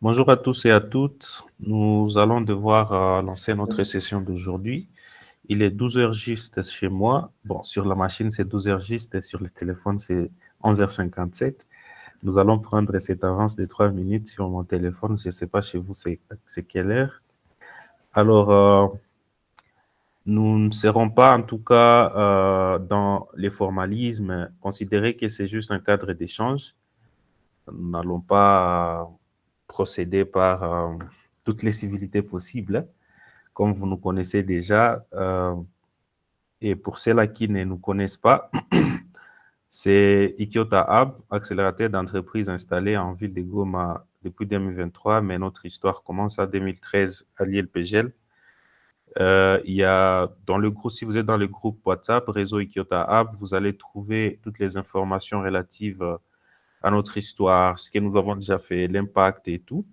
Bonjour à tous et à toutes. Nous allons devoir lancer notre session d'aujourd'hui. Il est 12 heures juste chez moi. Bon, sur la machine, c'est 12 heures juste et sur le téléphone, c'est 11h57. Nous allons prendre cette avance de 3 minutes sur mon téléphone. Je ne sais pas chez vous, c'est quelle heure. Alors, nous ne serons pas, en tout cas, dans les formalismes. Considérez que c'est juste un cadre d'échange. Nous n'allons pas procéder par toutes les civilités possibles, comme vous nous connaissez déjà. Et pour ceux-là qui ne nous connaissent pas, c'est Ikiota Hub, accélérateur d'entreprise installé en ville de Goma depuis 2023, mais notre histoire commence en 2013 à l'ILPGL. Il y a dans le groupe, si vous êtes dans le groupe WhatsApp, réseau Ikiota Hub, vous allez trouver toutes les informations relatives à notre histoire, ce que nous avons déjà fait, l'impact et tout.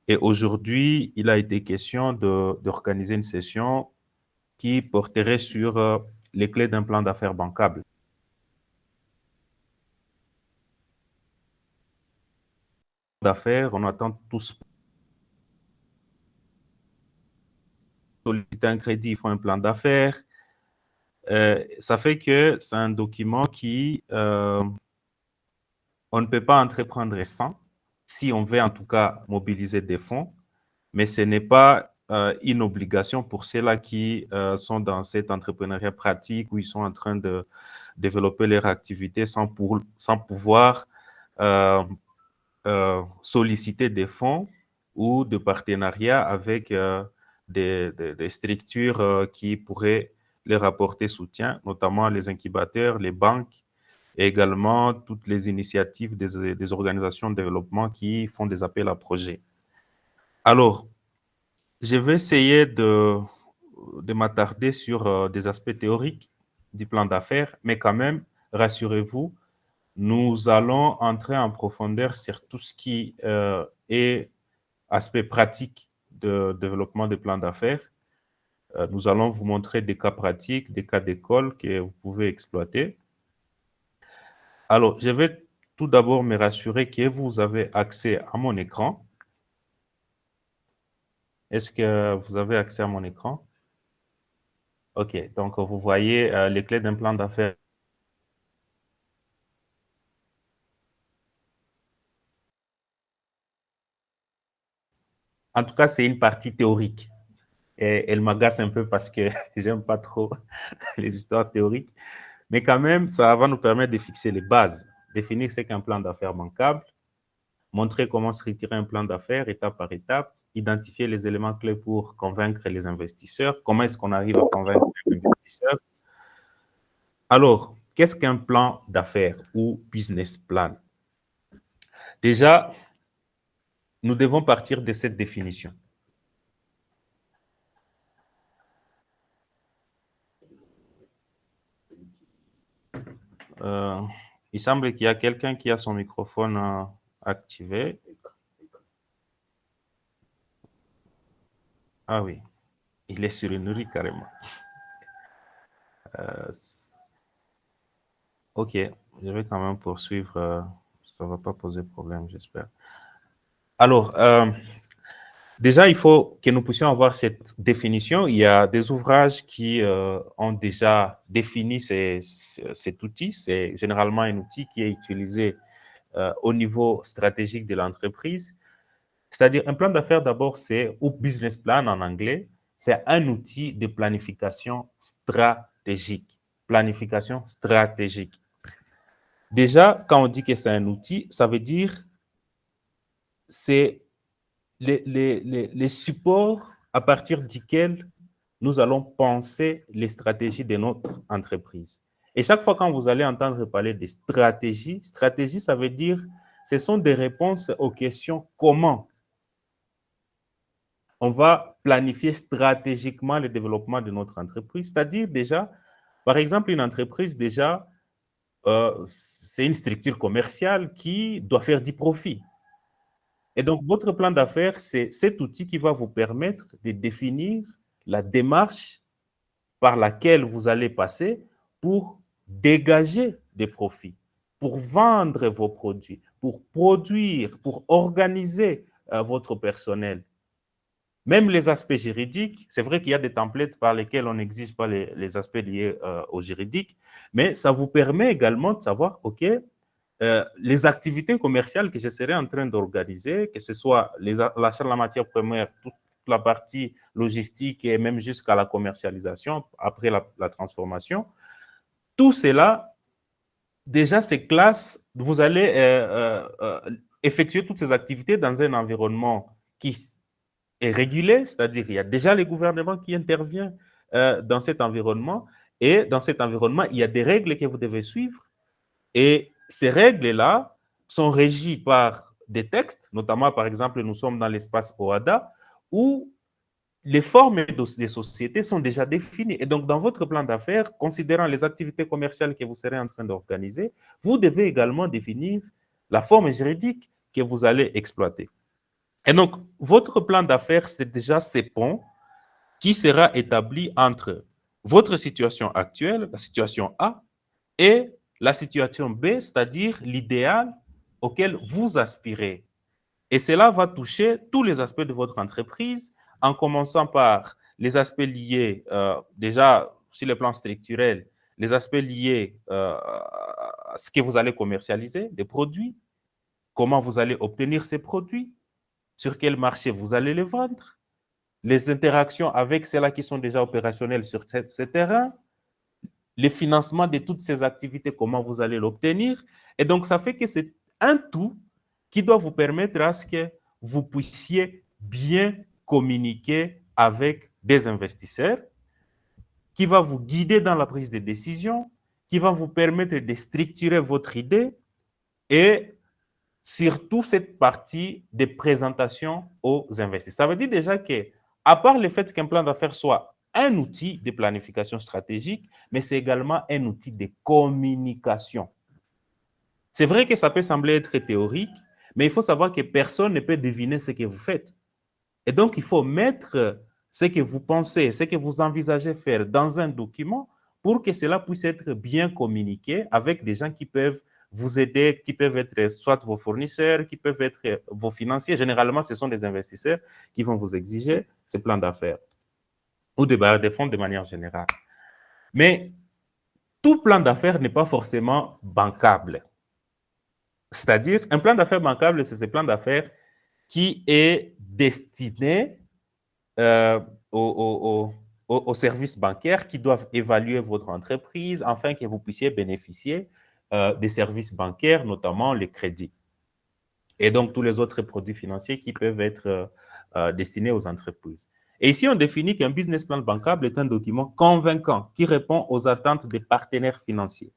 Et aujourd'hui, il a été question d'organiser une session qui porterait sur les clés d'un plan d'affaires bancable. D'affaires, on attend tous solliciter un crédit, il faut un plan d'affaires. Ça fait que c'est un document qui, on ne peut pas entreprendre sans, si on veut en tout cas mobiliser des fonds, mais ce n'est pas une obligation pour ceux-là qui sont dans cet entrepreneuriat pratique où ils sont en train de développer leur activité sans pouvoir solliciter des fonds ou de partenariats avec des structures qui pourraient leur apporter soutien, notamment les incubateurs, les banques et également toutes les initiatives des organisations de développement qui font des appels à projets. Alors, je vais essayer de m'attarder sur des aspects théoriques du plan d'affaires, mais quand même, rassurez-vous, nous allons entrer en profondeur sur tout ce qui est aspect pratique de développement des plans d'affaires. Nous allons vous montrer des cas pratiques, des cas d'école que vous pouvez exploiter. Alors, je vais tout d'abord me rassurer que vous avez accès à mon écran. Est-ce que vous avez accès à mon écran? OK, donc vous voyez les clés d'un plan d'affaires. En tout cas, c'est une partie théorique. Et elle m'agace un peu parce que j'aime pas trop les histoires théoriques. Mais quand même, ça va nous permettre de fixer les bases, définir ce qu'est un plan d'affaires bancable, montrer comment structurer un plan d'affaires étape par étape, identifier les éléments clés pour convaincre les investisseurs, comment est-ce qu'on arrive à convaincre les investisseurs. Alors, qu'est-ce qu'un plan d'affaires ou business plan? Déjà, nous devons partir de cette définition. Euh, il semble qu'il y a quelqu'un qui a son microphone activé. Ah oui, il est sur une rue carrément. Ok, je vais quand même poursuivre. Ça ne va pas poser problème, j'espère. Alors, déjà, il faut que nous puissions avoir cette définition. Il y a des ouvrages qui ont déjà défini cet outil. C'est généralement un outil qui est utilisé au niveau stratégique de l'entreprise. C'est-à-dire, un plan d'affaires, d'abord, c'est, ou business plan en anglais, c'est un outil de planification stratégique. Planification stratégique. Déjà, quand on dit que c'est un outil, ça veut dire c'est les supports à partir duquel nous allons penser les stratégies de notre entreprise. Et chaque fois quand vous allez entendre parler de stratégie, stratégie, ça veut dire ce sont des réponses aux questions comment on va planifier stratégiquement le développement de notre entreprise. C'est-à-dire déjà, par exemple, une entreprise déjà, c'est une structure commerciale qui doit faire du profit. Et donc, votre plan d'affaires, c'est cet outil qui va vous permettre de définir la démarche par laquelle vous allez passer pour dégager des profits, pour vendre vos produits, pour produire, pour organiser votre personnel. Même les aspects juridiques, c'est vrai qu'il y a des templates par lesquels on n'exige pas les aspects liés au juridique, mais ça vous permet également de savoir, OK, les activités commerciales que je serai en train d'organiser, que ce soit l'achat de la matière première, toute la partie logistique et même jusqu'à la commercialisation, après la transformation, tout cela, déjà, ces classes, vous allez effectuer toutes ces activités dans un environnement qui est régulé, c'est-à-dire il y a déjà le gouvernement qui intervient dans cet environnement, et dans cet environnement, il y a des règles que vous devez suivre, et ces règles-là sont régies par des textes, notamment, par exemple, nous sommes dans l'espace OHADA, où les formes des sociétés sont déjà définies. Et donc, dans votre plan d'affaires, considérant les activités commerciales que vous serez en train d'organiser, vous devez également définir la forme juridique que vous allez exploiter. Et donc, votre plan d'affaires, c'est déjà ces ponts qui sera établi entre votre situation actuelle, la situation A, et la situation B, c'est-à-dire l'idéal auquel vous aspirez. Et cela va toucher tous les aspects de votre entreprise, en commençant par les aspects liés, déjà sur le plan structurel, les aspects liés à ce que vous allez commercialiser, les produits, comment vous allez obtenir ces produits, sur quel marché vous allez les vendre, les interactions avec ceux-là qui sont déjà opérationnels sur ce terrain, les financements de toutes ces activités, comment vous allez l'obtenir. Et donc, ça fait que c'est un tout qui doit vous permettre à ce que vous puissiez bien communiquer avec des investisseurs, qui va vous guider dans la prise de décision, qui va vous permettre de structurer votre idée, et surtout cette partie de présentation aux investisseurs. Ça veut dire déjà que, à part le fait qu'un plan d'affaires soit un outil de planification stratégique, mais c'est également un outil de communication. C'est vrai que ça peut sembler être théorique, mais il faut savoir que personne ne peut deviner ce que vous faites. Et donc, il faut mettre ce que vous pensez, ce que vous envisagez faire dans un document pour que cela puisse être bien communiqué avec des gens qui peuvent vous aider, qui peuvent être soit vos fournisseurs, qui peuvent être vos financiers. Généralement, ce sont des investisseurs qui vont vous exiger ces plans d'affaires ou des bailleurs de fonds de manière générale. Mais tout plan d'affaires n'est pas forcément bancable. C'est-à-dire, un plan d'affaires bancable, c'est ce plan d'affaires qui est destiné aux services bancaires qui doivent évaluer votre entreprise afin que vous puissiez bénéficier des services bancaires, notamment les crédits. Et donc, tous les autres produits financiers qui peuvent être destinés aux entreprises. Et ici, on définit qu'un business plan bancable est un document convaincant qui répond aux attentes des partenaires financiers,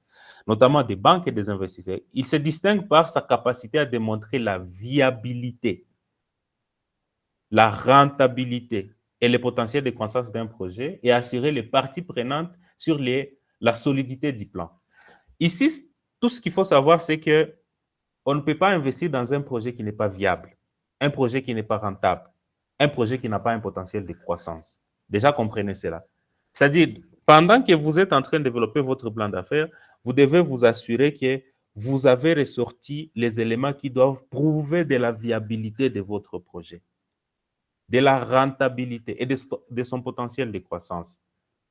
notamment des banques et des investisseurs. Il se distingue par sa capacité à démontrer la viabilité, la rentabilité et le potentiel de croissance d'un projet et assurer les parties prenantes sur la solidité du plan. Ici, tout ce qu'il faut savoir, c'est qu'on ne peut pas investir dans un projet qui n'est pas viable, un projet qui n'est pas rentable, un projet qui n'a pas un potentiel de croissance. Déjà, comprenez cela. C'est-à-dire, pendant que vous êtes en train de développer votre plan d'affaires, vous devez vous assurer que vous avez ressorti les éléments qui doivent prouver de la viabilité de votre projet, de la rentabilité et de son potentiel de croissance.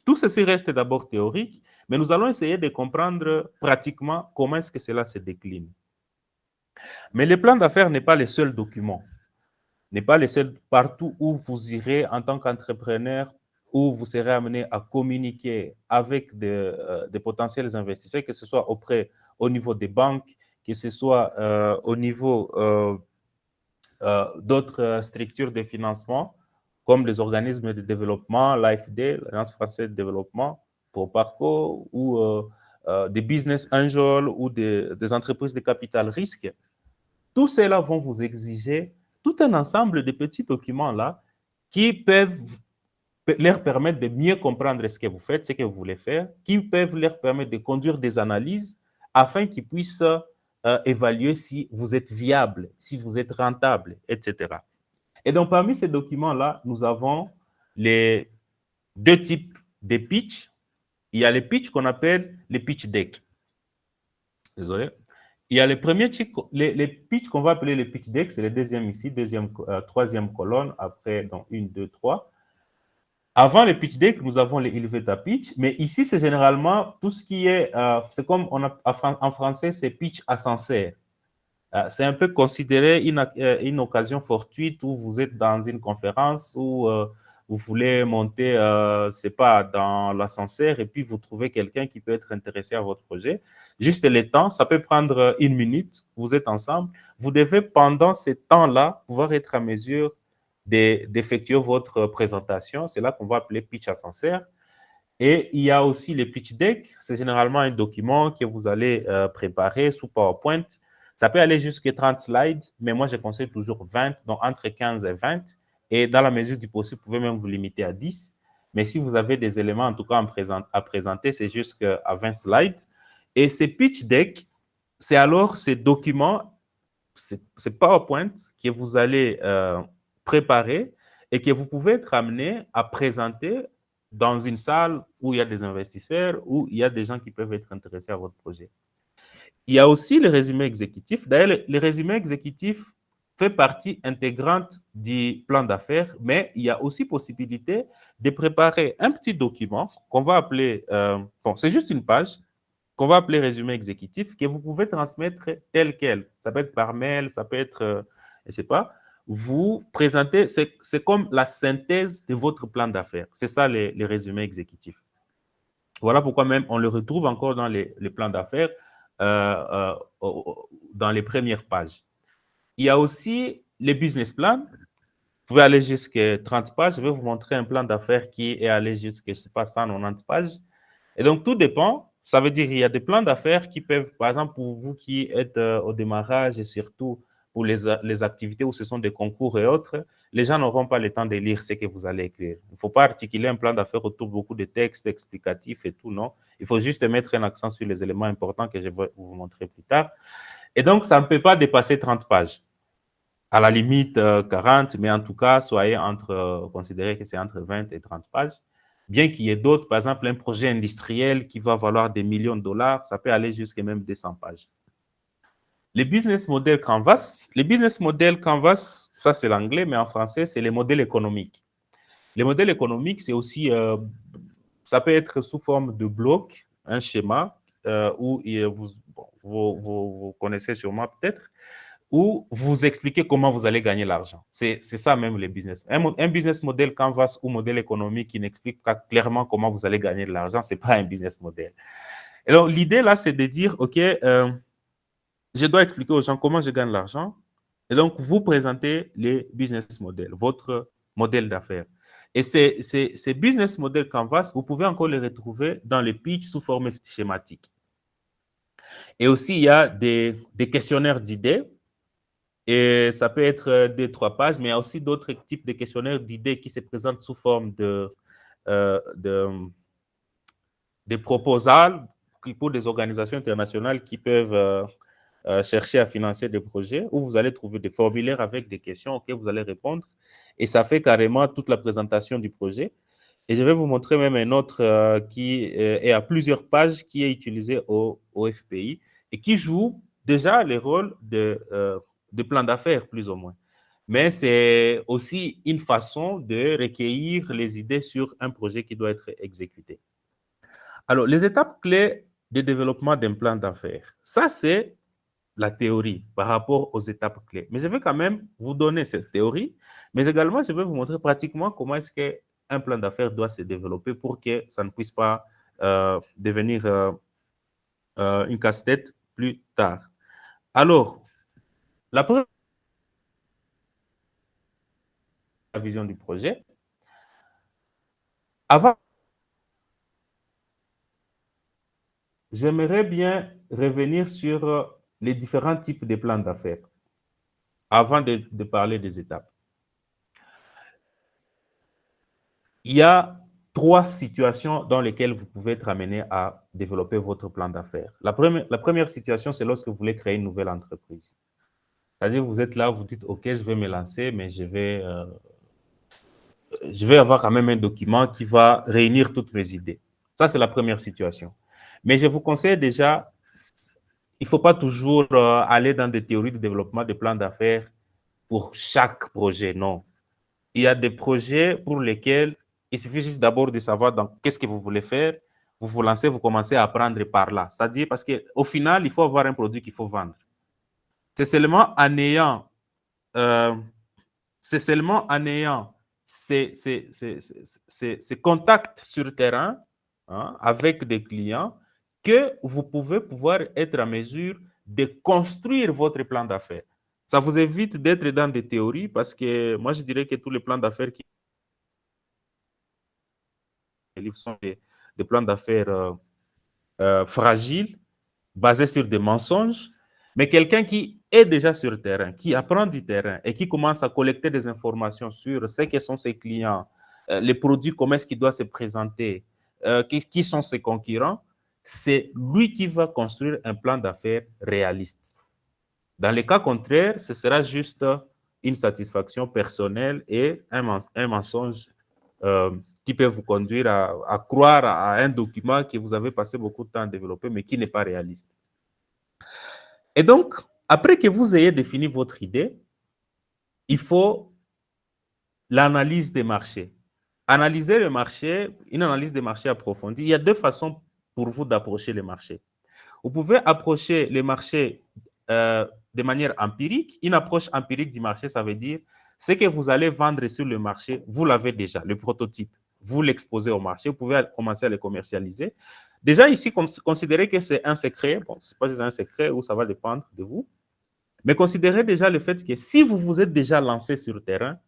Tout ceci reste d'abord théorique, mais nous allons essayer de comprendre pratiquement comment est-ce que cela se décline. Mais le plan d'affaires n'est pas le seul document, n'est pas le seul partout où vous irez en tant qu'entrepreneur, où vous serez amené à communiquer avec des potentiels investisseurs, que ce soit au niveau des banques, que ce soit au niveau d'autres structures de financement, comme les organismes de développement, l'AFD, l'Alliance française de développement, pour Parco, ou des business angels ou des entreprises de capital risque. Tous ceux-là vont vous exiger tout un ensemble de petits documents-là qui peuvent leur permettre de mieux comprendre ce que vous faites, ce que vous voulez faire, qui peuvent leur permettre de conduire des analyses afin qu'ils puissent évaluer si vous êtes viable, si vous êtes rentable, etc. Et donc, parmi ces documents-là, nous avons les deux types de pitch. Il y a les pitchs qu'on appelle les pitch decks. Désolé. Il y a les premiers les pitchs qu'on va appeler les pitch decks, c'est le deuxième ici, troisième colonne, après, donc 1, 2, 3. Avant les pitch decks, nous avons les elevator pitch, mais ici, c'est généralement tout ce qui est, c'est comme en français, c'est pitch ascenseur. C'est un peu considéré une occasion fortuite où vous êtes dans une conférence où vous voulez monter, c'est pas dans l'ascenseur et puis vous trouvez quelqu'un qui peut être intéressé à votre projet. Juste le temps, ça peut prendre 1 minute, vous êtes ensemble. Vous devez, pendant ce temps-là, pouvoir être à mesure d'effectuer votre présentation. C'est là qu'on va appeler pitch ascenseur. Et il y a aussi les pitch decks. C'est généralement un document que vous allez préparer sous PowerPoint. Ça peut aller jusqu'à 30 slides, mais moi, je conseille toujours 20, donc entre 15 et 20. Et dans la mesure du possible, vous pouvez même vous limiter à 10. Mais si vous avez des éléments, en tout cas, à présenter, c'est jusqu'à 20 slides. Et ces pitch decks, c'est alors ces documents, c'est PowerPoint que vous allez préparer et que vous pouvez être amené à présenter dans une salle où il y a des investisseurs, où il y a des gens qui peuvent être intéressés à votre projet. Il y a aussi le résumé exécutif. D'ailleurs, le résumé exécutif fait partie intégrante du plan d'affaires, mais il y a aussi possibilité de préparer un petit document qu'on va appeler, bon, c'est juste une page, qu'on va appeler résumé exécutif, que vous pouvez transmettre tel quel. Ça peut être par mail, ça peut être, je ne sais pas. Vous présentez, c'est comme la synthèse de votre plan d'affaires. C'est ça les résumés exécutifs. Voilà pourquoi même on le retrouve encore dans les plans d'affaires, dans les premières pages. Il y a aussi les business plans. Vous pouvez aller jusqu'à 30 pages. Je vais vous montrer un plan d'affaires qui est allé jusqu'à, je ne sais pas, 190 pages. Et donc, tout dépend. Ça veut dire qu'il y a des plans d'affaires qui peuvent, par exemple, pour vous qui êtes au démarrage et surtout pour les activités où ce sont des concours et autres, les gens n'auront pas le temps de lire ce que vous allez écrire. Il ne faut pas articuler un plan d'affaires autour de beaucoup de textes explicatifs et tout, non. Il faut juste mettre un accent sur les éléments importants que je vais vous montrer plus tard. Et donc, ça ne peut pas dépasser 30 pages. À la limite, 40, mais en tout cas, considérez que c'est entre 20 et 30 pages. Bien qu'il y ait d'autres, par exemple, un projet industriel qui va valoir des millions de dollars, ça peut aller jusqu'à même 200 pages. Les business model Canvas, ça c'est l'anglais, mais en français, c'est les modèles économiques. Les modèles économiques, c'est aussi, ça peut être sous forme de bloc, un schéma, où vous connaissez sûrement peut-être, où vous expliquez comment vous allez gagner l'argent. C'est ça même les business. Un business model Canvas ou modèle économique qui n'explique pas clairement comment vous allez gagner de l'argent, ce n'est pas un business model. Alors, l'idée là, c'est de dire, OK, je dois expliquer aux gens comment je gagne l'argent. Et donc, vous présentez les business models, votre modèle d'affaires. Et ces business models Canvas, vous pouvez encore les retrouver dans les pitchs sous forme schématique. Et aussi, il y a des questionnaires d'idées. Et ça peut être 2-3 pages, mais il y a aussi d'autres types de questionnaires d'idées qui se présentent sous forme de proposals pour des organisations internationales qui peuvent chercher à financer des projets, où vous allez trouver des formulaires avec des questions auxquelles vous allez répondre. Et ça fait carrément toute la présentation du projet. Et je vais vous montrer même un autre qui est à plusieurs pages, qui est utilisé au FPI et qui joue déjà les rôles de plan d'affaires, plus ou moins. Mais c'est aussi une façon de recueillir les idées sur un projet qui doit être exécuté. Alors, les étapes clés de développement d'un plan d'affaires, ça, c'est la théorie par rapport aux étapes clés. Mais je vais quand même vous donner cette théorie, mais également, je vais vous montrer pratiquement comment est-ce qu'un plan d'affaires doit se développer pour que ça ne puisse pas devenir une casse-tête plus tard. Alors, la première la vision du projet. Avant, j'aimerais bien revenir sur les différents types de plans d'affaires avant de parler des étapes. Il y a 3 situations dans lesquelles vous pouvez être amené à développer votre plan d'affaires. La première situation, c'est lorsque vous voulez créer une nouvelle entreprise. C'est-à-dire, vous êtes là, vous dites, OK, je vais me lancer, mais je vais avoir quand même un document qui va réunir toutes mes idées. Ça, c'est la première situation. Mais je vous conseille déjà, il ne faut pas toujours aller dans des théories de développement des plans d'affaires pour chaque projet, non. Il y a des projets pour lesquels il suffit juste d'abord de savoir dans qu'est-ce que vous voulez faire, vous vous lancez, vous commencez à apprendre par là. C'est-à-dire parce qu'au final, il faut avoir un produit qu'il faut vendre. C'est seulement en ayant, euh, ces contacts sur le terrain, hein, avec des clients que vous pouvez pouvoir être en mesure de construire votre plan d'affaires. Ça vous évite d'être dans des théories parce que moi, je dirais que tous les plans d'affaires qui sont des plans d'affaires fragiles, basés sur des mensonges, mais quelqu'un qui est déjà sur le terrain, qui apprend du terrain et qui commence à collecter des informations sur ce que sont ses clients, les produits, comment est-ce qu'il doit se présenter, qui sont ses concurrents, c'est lui qui va construire un plan d'affaires réaliste. Dans le cas contraire, ce sera juste une satisfaction personnelle et un mensonge qui peut vous conduire à croire à un document que vous avez passé beaucoup de temps à développer, mais qui n'est pas réaliste. Et donc, après que vous ayez défini votre idée, il faut l'analyse des marchés. Analyser le marché, une analyse des marchés approfondie, il y a deux façons pour vous d'approcher les marchés. Vous pouvez approcher les marchés de manière empirique. Une approche empirique du marché, ça veut dire ce que vous allez vendre sur le marché, vous l'avez déjà, le prototype. Vous l'exposez au marché, vous pouvez commencer à le commercialiser. Déjà ici, considérez que c'est un secret. Bon, ce n'est pas un secret ou ça va dépendre de vous. Mais considérez déjà le fait que si vous vous êtes déjà lancé sur le terrain,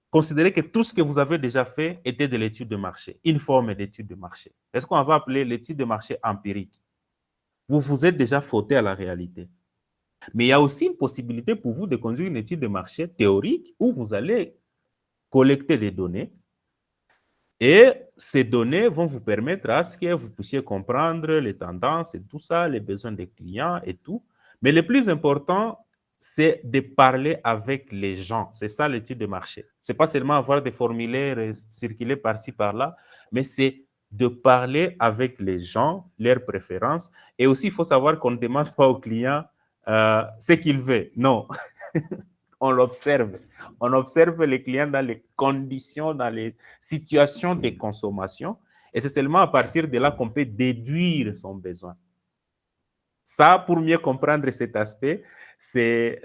considérez que tout ce que vous avez déjà fait était de l'étude de marché, une forme d'étude de marché. Est-ce qu'on va appeler l'étude de marché empirique? Vous vous êtes déjà frotté à la réalité. Mais il y a aussi une possibilité pour vous de conduire une étude de marché théorique où vous allez collecter des données et ces données vont vous permettre à ce que vous puissiez comprendre les tendances et tout ça, les besoins des clients et tout. Mais le plus important, c'est de parler avec les gens. C'est ça l'étude de marché. Ce n'est pas seulement avoir des formulaires circuler par-ci, par-là, mais c'est de parler avec les gens, leurs préférences. Et aussi, il faut savoir qu'on ne demande pas aux clients ce qu'il veut. Non, on l'observe. On observe les clients dans les conditions, dans les situations de consommation. Et c'est seulement à partir de là qu'on peut déduire son besoin. Ça, pour mieux comprendre cet aspect, c'est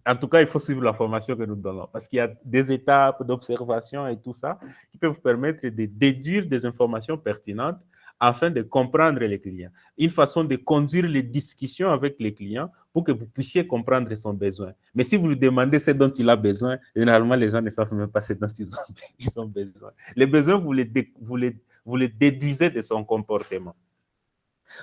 en tout cas, il faut suivre la formation que nous donnons parce qu'il y a des étapes d'observation et tout ça qui peuvent vous permettre de déduire des informations pertinentes afin de comprendre les clients. Une façon de conduire les discussions avec les clients pour que vous puissiez comprendre son besoin. Mais si vous lui demandez ce dont il a besoin, généralement, les gens ne savent même pas ce dont ils ont besoin. Les besoins, vous les déduisez de son comportement.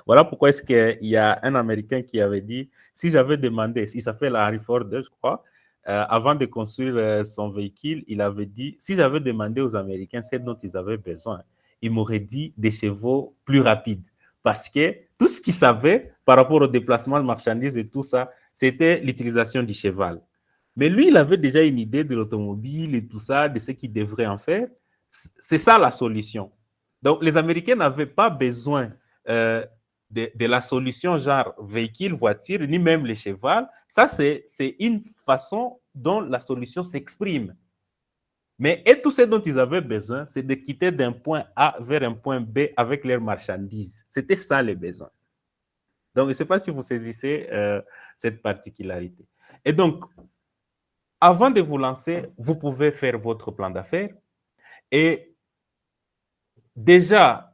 Voilà pourquoi est-ce qu'il y a un Américain qui avait dit, si j'avais demandé, il s'appelle Henry Ford, je crois, avant de construire son véhicule, il avait dit, si j'avais demandé aux Américains ce dont ils avaient besoin, ils m'auraient dit des chevaux plus rapides. Parce que tout ce qu'ils savaient par rapport au déplacement de marchandises et tout ça, c'était l'utilisation du cheval. Mais lui, il avait déjà une idée de l'automobile et tout ça, de ce qu'il devrait en faire. C'est ça la solution. Donc, les Américains n'avaient pas besoin de la solution genre véhicule, voiture, ni même les chevaux. Ça, c'est une façon dont la solution s'exprime. Mais et tout ce dont ils avaient besoin, c'est de quitter d'un point A vers un point B avec leurs marchandises. C'était ça les besoins. Donc, je ne sais pas si vous saisissez cette particularité. Et donc, avant de vous lancer, vous pouvez faire votre plan d'affaires. Et déjà,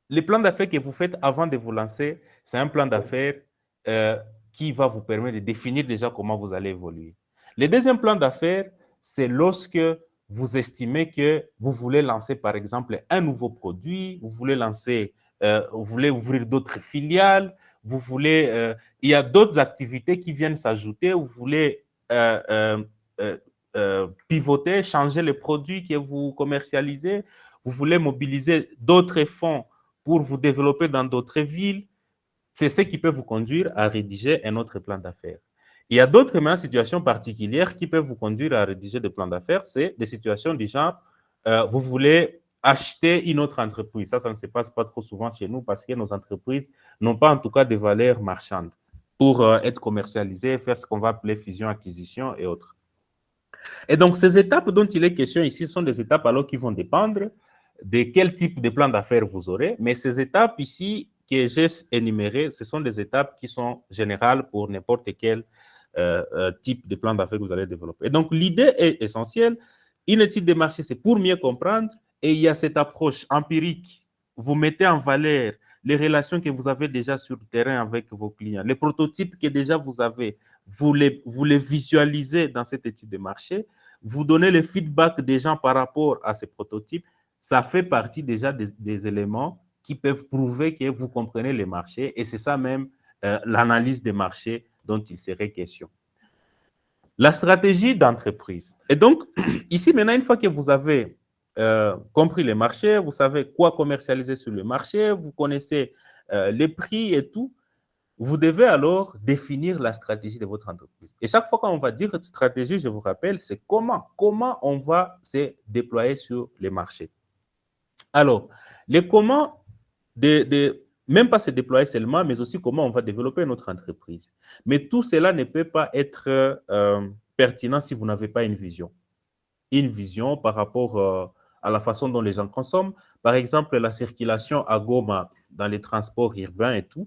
le plan d'affaires que vous faites avant de vous lancer, c'est un plan d'affaires qui va vous permettre de définir déjà comment vous allez évoluer. Le deuxième plan d'affaires, c'est lorsque vous estimez que vous voulez lancer, par exemple, un nouveau produit, vous voulez vous voulez ouvrir d'autres filiales, il y a d'autres activités qui viennent s'ajouter, vous voulez pivoter, changer les produits que vous commercialisez, vous voulez mobiliser d'autres fonds pour vous développer dans d'autres villes, c'est ce qui peut vous conduire à rédiger un autre plan d'affaires. Il y a d'autres situations particulières qui peuvent vous conduire à rédiger des plans d'affaires, c'est des situations du genre, vous voulez acheter une autre entreprise. Ça ne se passe pas trop souvent chez nous parce que nos entreprises n'ont pas en tout cas de valeur marchande pour être commercialisées, faire ce qu'on va appeler fusion, acquisition et autres. Et donc, ces étapes dont il est question ici sont des étapes alors qui vont dépendre de quel type de plan d'affaires vous aurez. Mais ces étapes ici que j'ai énumérées, ce sont des étapes qui sont générales pour n'importe quel type de plan d'affaires que vous allez développer. Et donc, l'idée est essentielle. Une étude de marché, c'est pour mieux comprendre. Et il y a cette approche empirique. Vous mettez en valeur les relations que vous avez déjà sur le terrain avec vos clients, les prototypes que déjà vous avez, vous les visualisez dans cette étude de marché, vous donnez le feedback des gens par rapport à ces prototypes. Ça fait partie déjà des éléments qui peuvent prouver que vous comprenez les marchés et c'est ça même l'analyse des marchés dont il serait question. La stratégie d'entreprise. Et donc, ici, maintenant, une fois que vous avez compris les marchés, vous savez quoi commercialiser sur le marché, vous connaissez les prix et tout, vous devez alors définir la stratégie de votre entreprise. Et chaque fois qu'on va dire stratégie, je vous rappelle, c'est comment on va se déployer sur les marchés. Alors, les comment, même pas se déployer seulement, mais aussi comment on va développer notre entreprise. Mais tout cela ne peut pas être pertinent si vous n'avez pas une vision. Une vision par rapport à la façon dont les gens consomment. Par exemple, la circulation à Goma dans les transports urbains et tout,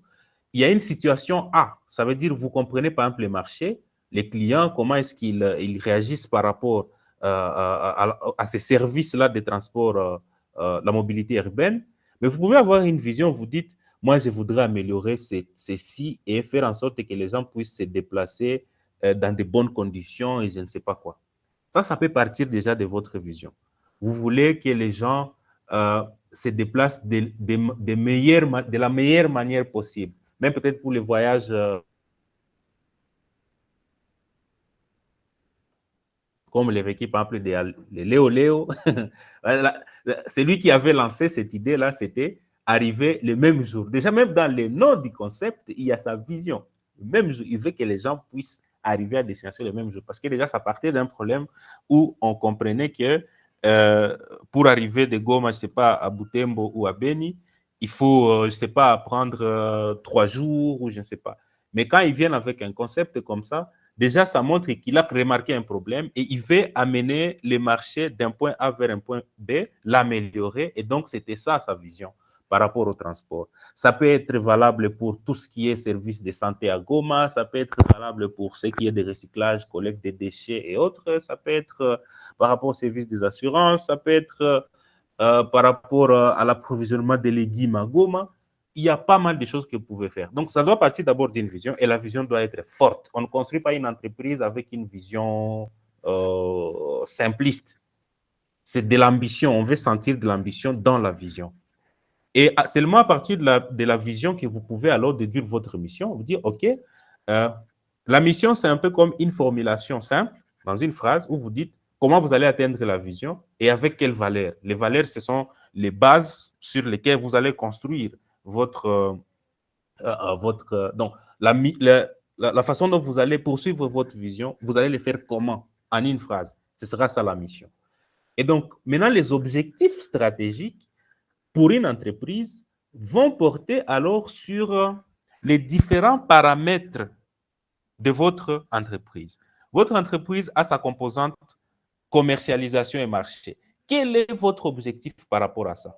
il y a une situation A. Ça veut dire, vous comprenez par exemple les marchés, les clients, comment est-ce qu'ils réagissent par rapport à ces services-là de transport, la mobilité urbaine. Mais vous pouvez avoir une vision, vous dites, moi, je voudrais améliorer ceci et faire en sorte que les gens puissent se déplacer dans de bonnes conditions et je ne sais pas quoi. Ça peut partir déjà de votre vision. Vous voulez que les gens se déplacent de la meilleure manière possible, même peut-être pour les voyages comme les vécu par exemple de Léo Léo. C'est lui qui avait lancé cette idée-là, c'était arriver le même jour. Déjà, même dans le nom du concept, il y a sa vision. Le même jour, il veut que les gens puissent arriver à destination le même jour. Parce que déjà, ça partait d'un problème où on comprenait que pour arriver de Goma, je ne sais pas, à Butembo ou à Beni, il faut, je ne sais pas, prendre 3 jours ou je ne sais pas. Mais quand ils viennent avec un concept comme ça, déjà, ça montre qu'il a remarqué un problème et il veut amener les marchés d'un point A vers un point B, l'améliorer. Et donc, c'était ça sa vision par rapport au transport. Ça peut être valable pour tout ce qui est service de santé à Goma, ça peut être valable pour ce qui est de recyclage, collecte des déchets et autres, ça peut être par rapport au service des assurances, ça peut être par rapport à l'approvisionnement des légumes à Goma. Il y a pas mal de choses que vous pouvez faire. Donc, ça doit partir d'abord d'une vision et la vision doit être forte. On ne construit pas une entreprise avec une vision simpliste. C'est de l'ambition. On veut sentir de l'ambition dans la vision. Et seulement à partir de la vision que vous pouvez alors déduire votre mission. Vous dire, OK, la mission, c'est un peu comme une formulation simple dans une phrase où vous dites comment vous allez atteindre la vision et avec quelles valeurs. Les valeurs, ce sont les bases sur lesquelles vous allez construire donc, la façon dont vous allez poursuivre votre vision, vous allez le faire comment? En une phrase. Ce sera ça la mission. Et donc, maintenant, les objectifs stratégiques pour une entreprise vont porter alors sur les différents paramètres de votre entreprise. Votre entreprise a sa composante commercialisation et marché. Quel est votre objectif par rapport à ça?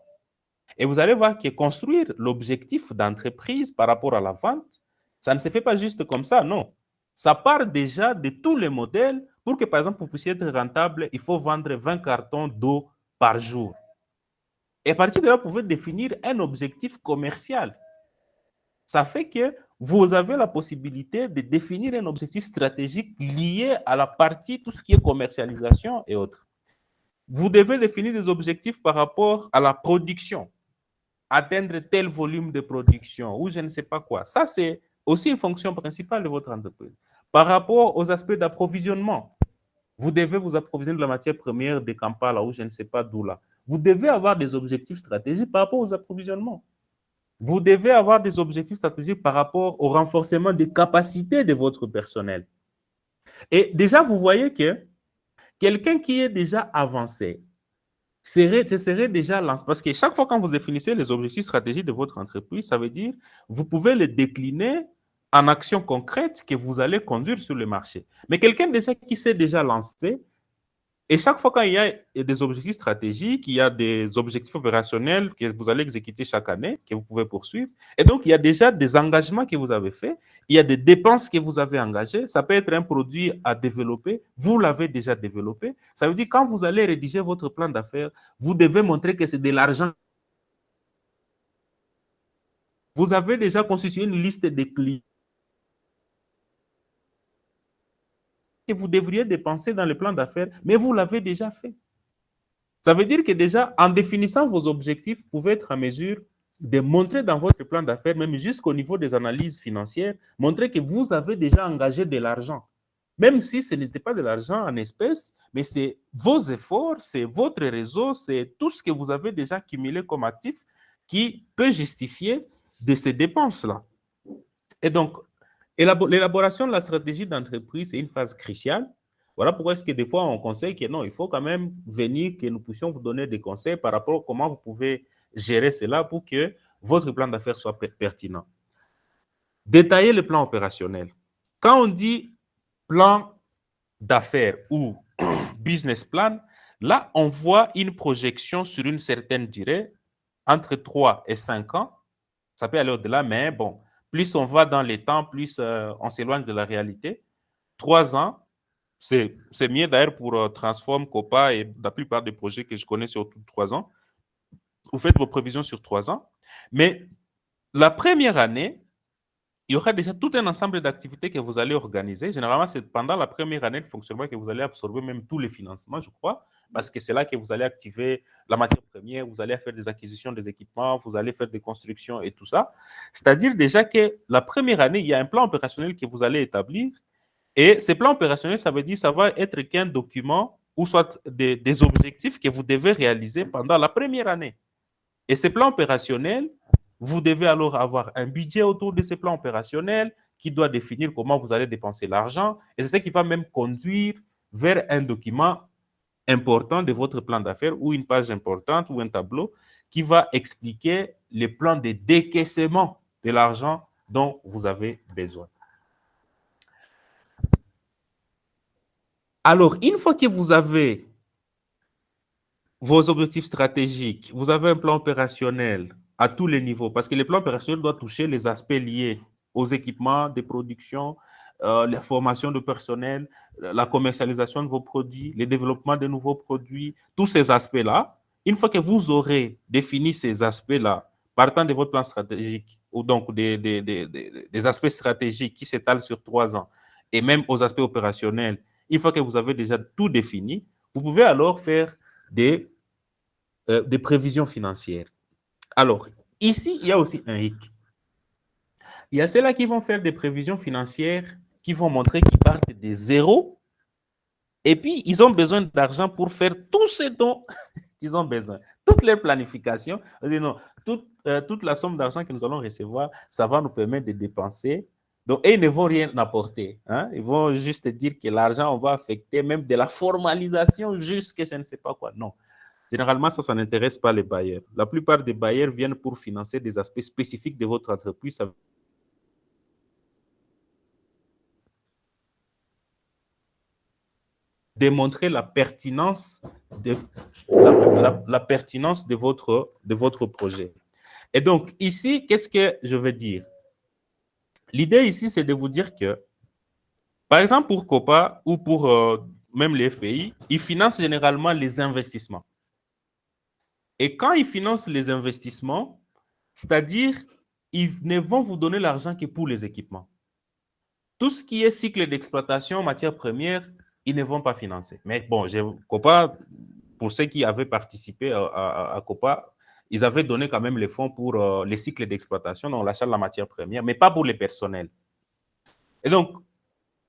Et vous allez voir que construire l'objectif d'entreprise par rapport à la vente, ça ne se fait pas juste comme ça, non. Ça part déjà de tous les modèles. Pour que, par exemple, vous puissiez être rentable, il faut vendre 20 cartons d'eau par jour. Et à partir de là, vous pouvez définir un objectif commercial. Ça fait que vous avez la possibilité de définir un objectif stratégique lié à la partie, tout ce qui est commercialisation et autres. Vous devez définir des objectifs par rapport à la production. Atteindre tel volume de production ou je ne sais pas quoi. Ça, c'est aussi une fonction principale de votre entreprise. Par rapport aux aspects d'approvisionnement, vous devez vous approvisionner de la matière première de Kampala ou je ne sais pas d'où là. Vous devez avoir des objectifs stratégiques par rapport aux approvisionnements. Vous devez avoir des objectifs stratégiques par rapport au renforcement des capacités de votre personnel. Et déjà, vous voyez que quelqu'un qui est déjà avancé, ce serait déjà lancé. Parce que chaque fois quand vous définissez les objectifs stratégiques de votre entreprise, ça veut dire vous pouvez les décliner en actions concrètes que vous allez conduire sur le marché. Mais quelqu'un déjà qui s'est déjà lancé, et chaque fois qu'il y a des objectifs stratégiques, il y a des objectifs opérationnels que vous allez exécuter chaque année, que vous pouvez poursuivre. Et donc, il y a déjà des engagements que vous avez faits, il y a des dépenses que vous avez engagées. Ça peut être un produit à développer, vous l'avez déjà développé. Ça veut dire quand vous allez rédiger votre plan d'affaires, vous devez montrer que c'est de l'argent. Vous avez déjà constitué une liste de clients que vous devriez dépenser dans le plan d'affaires, mais vous l'avez déjà fait. Ça veut dire que déjà, en définissant vos objectifs, vous pouvez être en mesure de montrer dans votre plan d'affaires, même jusqu'au niveau des analyses financières, montrer que vous avez déjà engagé de l'argent. Même si ce n'était pas de l'argent en espèces, mais c'est vos efforts, c'est votre réseau, c'est tout ce que vous avez déjà accumulé comme actif qui peut justifier de ces dépenses-là. Et donc, l'élaboration de la stratégie d'entreprise, c'est une phase cruciale. Voilà pourquoi est-ce que des fois, on conseille que non, il faut quand même venir, que nous puissions vous donner des conseils par rapport à comment vous pouvez gérer cela pour que votre plan d'affaires soit pertinent. Détailler le plan opérationnel. Quand on dit plan d'affaires ou business plan, là, on voit une projection sur une certaine durée, entre 3 et 5 ans. Ça peut aller au-delà, mais bon, plus on va dans les temps, plus on s'éloigne de la réalité. 3 ans, c'est mieux d'ailleurs pour Transform, Copa et la plupart des projets que je connais sur 3 ans. Vous faites vos prévisions sur 3 ans. Mais la première année, il y aura déjà tout un ensemble d'activités que vous allez organiser. Généralement, c'est pendant la première année de fonctionnement que vous allez absorber même tous les financements, je crois, parce que c'est là que vous allez activer la matière première, vous allez faire des acquisitions des équipements, vous allez faire des constructions et tout ça. C'est-à-dire déjà que la première année, il y a un plan opérationnel que vous allez établir. Et ces plans opérationnels, ça veut dire que ça va être qu'un document ou soit des objectifs que vous devez réaliser pendant la première année. Et ces plans opérationnels, vous devez alors avoir un budget autour de ces plans opérationnels qui doit définir comment vous allez dépenser l'argent. Et c'est ce qui va même conduire vers un document important de votre plan d'affaires ou une page importante ou un tableau qui va expliquer les plans de décaissement de l'argent dont vous avez besoin. Alors, une fois que vous avez vos objectifs stratégiques, vous avez un plan opérationnel à tous les niveaux, parce que le plan opérationnel doit toucher les aspects liés aux équipements de production, la formation de personnel, la commercialisation de vos produits, le développement de nouveaux produits, tous ces aspects-là. Une fois que vous aurez défini ces aspects-là, partant de votre plan stratégique, ou donc des aspects stratégiques qui s'étalent sur 3 ans, et même aux aspects opérationnels, une fois que vous avez déjà tout défini, vous pouvez alors faire des prévisions financières. Alors, ici, il y a aussi un hic. Il y a ceux-là qui vont faire des prévisions financières qui vont montrer qu'ils partent des zéros et puis ils ont besoin d'argent pour faire tout ce dont ils ont besoin. Toute leur planification, non, toute la somme d'argent que nous allons recevoir, ça va nous permettre de dépenser. Donc, ils ne vont rien apporter. Hein? Ils vont juste dire que l'argent, on va affecter même de la formalisation jusqu'à je ne sais pas quoi. Non. Généralement, ça n'intéresse pas les bailleurs. La plupart des bailleurs viennent pour financer des aspects spécifiques de votre entreprise. Démontrer la pertinence la pertinence de votre projet. Et donc, ici, qu'est-ce que je veux dire? L'idée ici, c'est de vous dire que, par exemple, pour COPA ou pour même les FPI, ils financent généralement les investissements. Et quand ils financent les investissements, c'est-à-dire, ils ne vont vous donner l'argent que pour les équipements. Tout ce qui est cycle d'exploitation, matières premières, ils ne vont pas financer. Mais bon, COPA, pour ceux qui avaient participé à COPA, ils avaient donné quand même les fonds pour les cycles d'exploitation, donc l'achat de la matière première, mais pas pour les personnels. Et donc,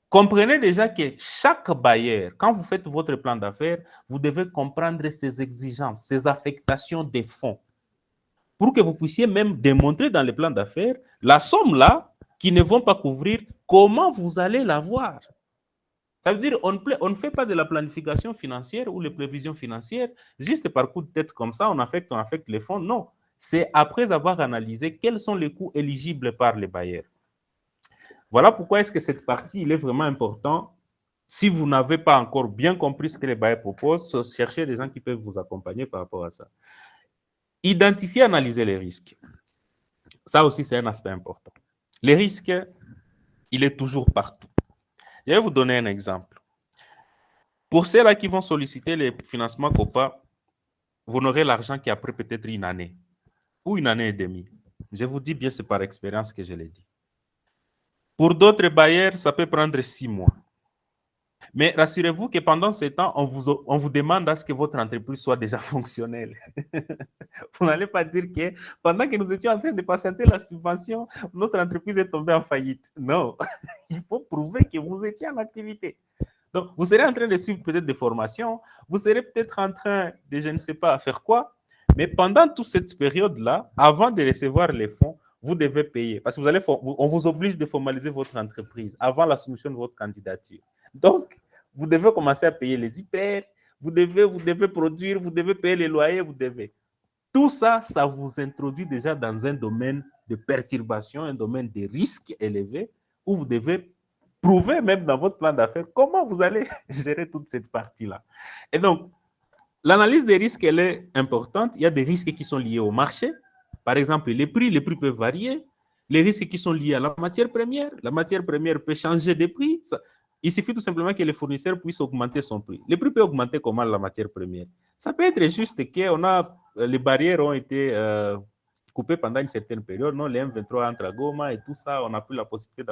comprenez déjà que chaque bailleur, quand vous faites votre plan d'affaires, vous devez comprendre ses exigences, ses affectations des fonds, pour que vous puissiez même démontrer dans le plan d'affaires la somme là qui ne vont pas couvrir, comment vous allez l'avoir. Ça veut dire on ne fait pas de la planification financière ou les prévisions financières juste par coup de tête comme ça, on affecte les fonds. Non, c'est après avoir analysé quels sont les coûts éligibles par les bailleurs. Voilà pourquoi est-ce que cette partie, il est vraiment important. Si vous n'avez pas encore bien compris ce que les bailleurs proposent, cherchez des gens qui peuvent vous accompagner par rapport à ça. Identifier, analyser les risques. Ça aussi, c'est un aspect important. Les risques, il est toujours partout. Je vais vous donner un exemple. Pour ceux-là qui vont solliciter les financements COPA, vous n'aurez l'argent qu'après peut-être une année ou une année et demie. Je vous dis bien, c'est par expérience que je l'ai dit. Pour d'autres bailleurs, ça peut prendre 6 mois. Mais rassurez-vous que pendant ce temps, on vous demande à ce que votre entreprise soit déjà fonctionnelle. Vous n'allez pas dire que pendant que nous étions en train de patienter la subvention, notre entreprise est tombée en faillite. Non, il faut prouver que vous étiez en activité. Donc, vous serez en train de suivre peut-être des formations, vous serez peut-être en train de, je ne sais pas, faire quoi, mais pendant toute cette période-là, avant de recevoir les fonds, vous devez payer. Parce que on vous oblige de formaliser votre entreprise avant la soumission de votre candidature. Donc, vous devez commencer à payer les hyper, vous devez produire, vous devez payer les loyers, vous devez. Tout ça, ça vous introduit déjà dans un domaine de perturbation, un domaine de risque élevé, où vous devez prouver même dans votre plan d'affaires comment vous allez gérer toute cette partie-là. Et donc, l'analyse des risques, elle est importante. Il y a des risques qui sont liés au marché. Par exemple, les prix peuvent varier. Les risques qui sont liés à la matière première peut changer de prix. Il suffit tout simplement que les fournisseurs puissent augmenter son prix. Le prix peut augmenter comment la matière première? Ça peut être juste que les barrières ont été coupées pendant une certaine période. Non, les M23 entre à Goma et tout ça, on n'a plus la possibilité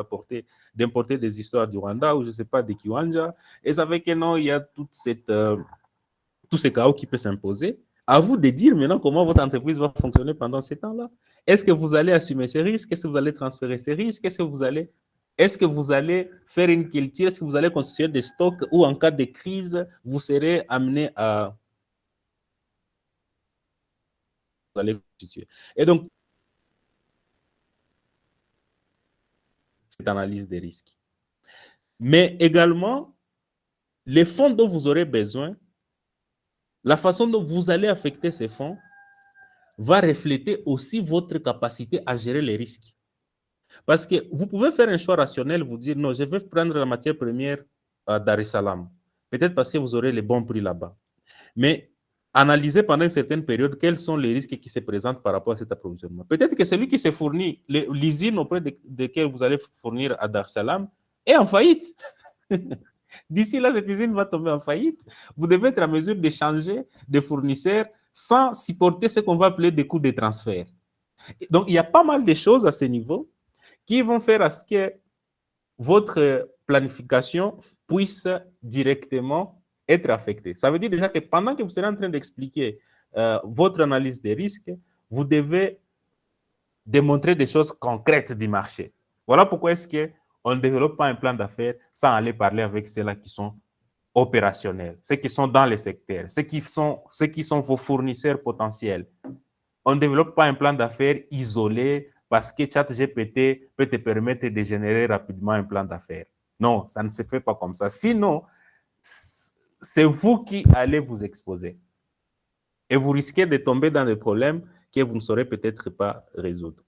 d'importer des histoires du Rwanda ou je ne sais pas, de Kiwanja. Et ça fait que non, il y a tout ce chaos qui peut s'imposer. À vous de dire maintenant comment votre entreprise va fonctionner pendant ces temps-là. Est-ce que vous allez assumer ces risques? Est-ce que vous allez transférer ces risques? Est-ce que vous allez faire une culture? Est-ce que vous allez constituer des stocks ou en cas de crise, vous serez amené à... Vous allez constituer. Et donc, cette analyse des risques. Mais également, les fonds dont vous aurez besoin, la façon dont vous allez affecter ces fonds va refléter aussi votre capacité à gérer les risques. Parce que vous pouvez faire un choix rationnel, vous dire non, je vais prendre la matière première à Dar es Salaam. Peut-être parce que vous aurez les bons prix là-bas. Mais analysez pendant une certaine période quels sont les risques qui se présentent par rapport à cet approvisionnement. Peut-être que celui qui se fournit, l'usine auprès de laquelle vous allez fournir à Dar es Salaam est en faillite. D'ici là, cette usine va tomber en faillite. Vous devez être en mesure de changer de fournisseur sans supporter ce qu'on va appeler des coûts de transfert. Donc, il y a pas mal de choses à ce niveau qui vont faire à ce que votre planification puisse directement être affectée. Ça veut dire déjà que pendant que vous serez en train d'expliquer votre analyse des risques, vous devez démontrer des choses concrètes du marché. Voilà pourquoi est-ce qu'on ne développe pas un plan d'affaires sans aller parler avec ceux-là qui sont opérationnels, ceux qui sont dans les secteurs, ceux qui sont vos fournisseurs potentiels. On ne développe pas un plan d'affaires isolé parce que ChatGPT peut te permettre de générer rapidement un plan d'affaires. Non, ça ne se fait pas comme ça. Sinon, c'est vous qui allez vous exposer. Et vous risquez de tomber dans des problèmes que vous ne saurez peut-être pas résoudre.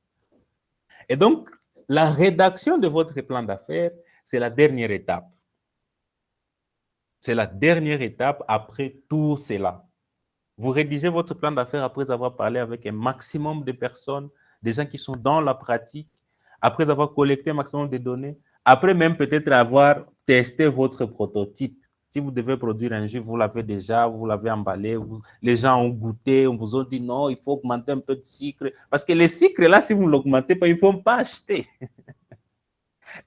Et donc, la rédaction de votre plan d'affaires, c'est la dernière étape. C'est la dernière étape après tout cela. Vous rédigez votre plan d'affaires après avoir parlé avec un maximum de personnes, des gens qui sont dans la pratique, après avoir collecté un maximum de données, après même peut-être avoir testé votre prototype. Si vous devez produire un jus, vous l'avez déjà, vous l'avez emballé, les gens ont goûté, on vous a dit non, il faut augmenter un peu de sucre. Parce que le sucre, là, si vous ne l'augmentez pas, il ne faut pas acheter.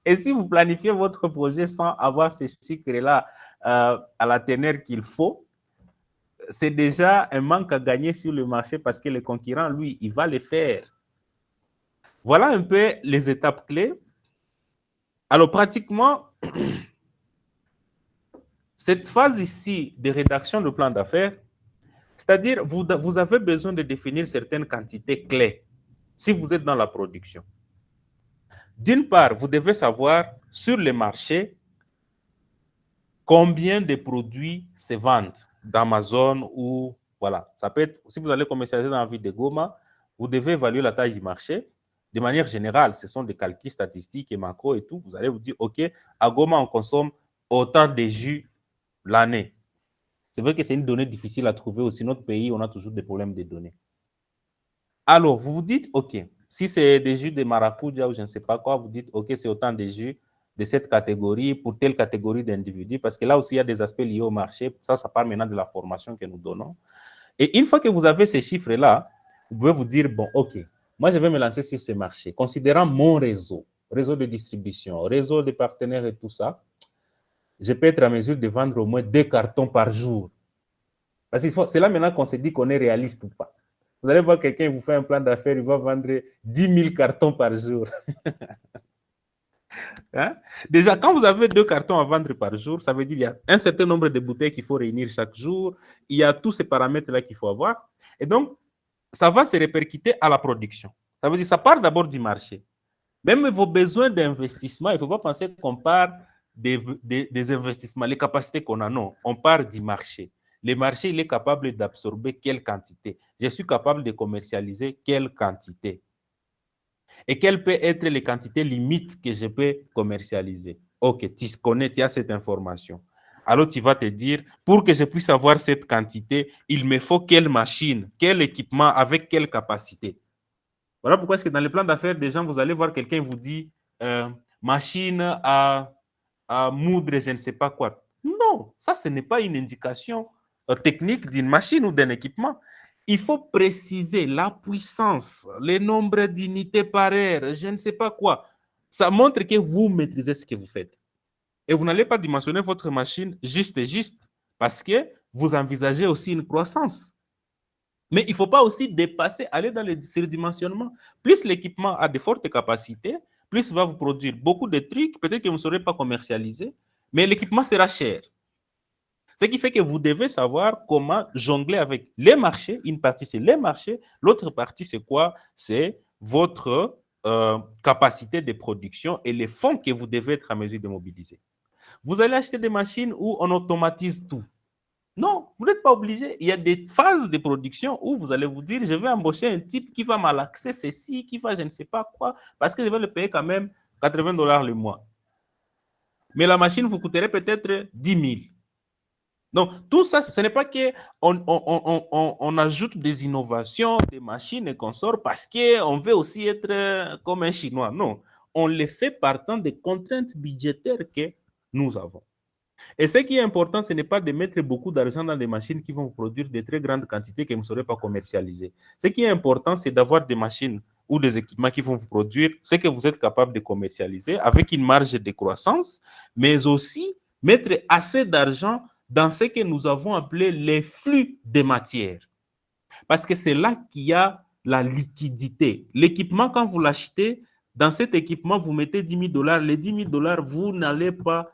Et si vous planifiez votre projet sans avoir ce sucre-là à la teneur qu'il faut, c'est déjà un manque à gagner sur le marché parce que le concurrent, lui, il va le faire. Voilà un peu les étapes clés. Alors, pratiquement, cette phase ici de rédaction de plan d'affaires, c'est-à-dire vous avez besoin de définir certaines quantités clés si vous êtes dans la production. D'une part, vous devez savoir sur le marché combien de produits se vendent d'Amazon ou voilà. Ça peut être, si vous allez commercialiser dans la ville de Goma, vous devez évaluer la taille du marché. De manière générale, ce sont des calculs statistiques et macro et tout. Vous allez vous dire, OK, à Goma, on consomme autant de jus l'année. C'est vrai que c'est une donnée difficile à trouver aussi. Notre pays, on a toujours des problèmes de données. Alors, vous vous dites, OK, si c'est des jus de maracuja ou je ne sais pas quoi, vous dites, OK, c'est autant de jus de cette catégorie pour telle catégorie d'individus, parce que là aussi, il y a des aspects liés au marché. Ça part maintenant de la formation que nous donnons. Et une fois que vous avez ces chiffres-là, vous pouvez vous dire, bon, OK, moi, je vais me lancer sur ce marché, considérant mon réseau de distribution, réseau de partenaires et tout ça, je peux être en mesure de vendre au moins 2 cartons par jour. Parce que c'est là maintenant qu'on se dit qu'on est réaliste ou pas. Vous allez voir quelqu'un, vous fait un plan d'affaires, il va vendre 10 000 cartons par jour. Hein? Déjà, quand vous avez 2 cartons à vendre par jour, ça veut dire qu'il y a un certain nombre de bouteilles qu'il faut réunir chaque jour. Il y a tous ces paramètres-là qu'il faut avoir. Et donc, ça va se répercuter à la production. Ça veut dire que ça part d'abord du marché. Même vos besoins d'investissement, il ne faut pas penser qu'on part des investissements, les capacités qu'on a. Non, on part du marché. Le marché, il est capable d'absorber quelle quantité. Je suis capable de commercialiser quelle quantité. Et quelles peuvent être les quantités limites que je peux commercialiser. OK, tu connais, tu as cette information. Alors, tu vas te dire, pour que je puisse avoir cette quantité, il me faut quelle machine, quel équipement, avec quelle capacité. Voilà pourquoi est-ce que dans les plans d'affaires des gens, vous allez voir quelqu'un vous dit machine à moudre, je ne sais pas quoi. Non, ça, ce n'est pas une indication technique d'une machine ou d'un équipement. Il faut préciser la puissance, le nombre d'unités par heure, je ne sais pas quoi. Ça montre que vous maîtrisez ce que vous faites. Et vous n'allez pas dimensionner votre machine juste, parce que vous envisagez aussi une croissance. Mais il ne faut pas aussi dépasser, aller dans le surdimensionnement. Plus l'équipement a de fortes capacités, plus il va vous produire beaucoup de trucs, peut-être que vous ne saurez pas commercialiser, mais l'équipement sera cher. Ce qui fait que vous devez savoir comment jongler avec les marchés. Une partie, c'est les marchés. L'autre partie, c'est quoi? C'est votre capacité de production et les fonds que vous devez être en mesure de mobiliser. Vous allez acheter des machines où on automatise tout. Non, vous n'êtes pas obligé. Il y a des phases de production où vous allez vous dire, je vais embaucher un type qui va malaxer ceci, qui va je ne sais pas quoi, parce que je vais le payer quand même 80 $ le mois. Mais la machine vous coûterait peut-être 10 000. Donc, tout ça, ce n'est pas qu'on ajoute des innovations, des machines et qu'on sort parce qu'on veut aussi être comme un Chinois. Non, on les fait partant des contraintes budgétaires que nous avons. Et ce qui est important, ce n'est pas de mettre beaucoup d'argent dans des machines qui vont vous produire de très grandes quantités que vous ne saurez pas commercialiser. Ce qui est important, c'est d'avoir des machines ou des équipements qui vont vous produire ce que vous êtes capable de commercialiser avec une marge de croissance, mais aussi mettre assez d'argent dans ce que nous avons appelé les flux de matières. Parce que c'est là qu'il y a la liquidité. L'équipement, quand vous l'achetez, dans cet équipement, vous mettez 10 000 $. Les 10 000 $, vous n'allez pas...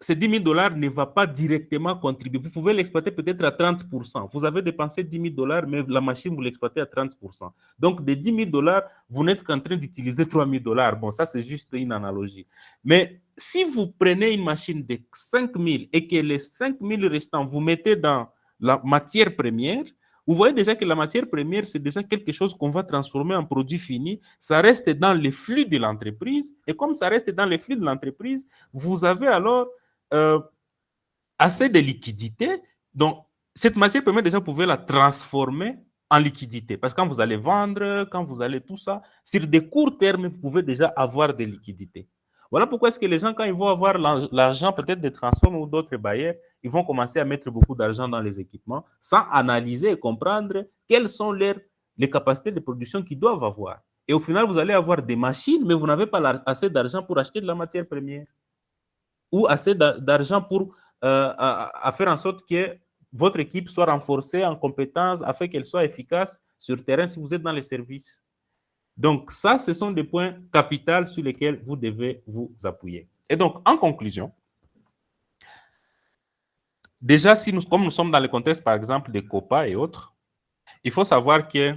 ces 10 000 $ ne va pas directement contribuer. Vous pouvez l'exploiter peut-être à 30%. Vous avez dépensé 10 000 $, mais la machine, vous l'exploitez à 30%. Donc, des 10 000 $, vous n'êtes qu'en train d'utiliser 3 000 $. Bon, ça, c'est juste une analogie. Mais si vous prenez une machine de 5 000 et que les 5 000 restants, vous mettez dans la matière première, vous voyez déjà que la matière première, c'est déjà quelque chose qu'on va transformer en produit fini. Ça reste dans les flux de l'entreprise. Et comme ça reste dans les flux de l'entreprise, vous avez alors assez de liquidité. Donc, cette matière première, déjà, vous pouvez la transformer en liquidité. Parce que quand vous allez vendre, quand vous allez tout ça, sur des courts termes, vous pouvez déjà avoir des liquidités. Voilà pourquoi est-ce que les gens, quand ils vont avoir l'argent peut-être des transformes ou d'autres bailleurs, ils vont commencer à mettre beaucoup d'argent dans les équipements sans analyser et comprendre quelles sont les capacités de production qu'ils doivent avoir. Et au final, vous allez avoir des machines, mais vous n'avez pas assez d'argent pour acheter de la matière première ou assez d'argent pour à faire en sorte que votre équipe soit renforcée en compétences afin qu'elle soit efficace sur le terrain si vous êtes dans les services. Donc, ça, ce sont des points capitaux sur lesquels vous devez vous appuyer. Et donc, en conclusion, déjà, comme nous sommes dans le contexte, par exemple, des COPA et autres, il faut savoir que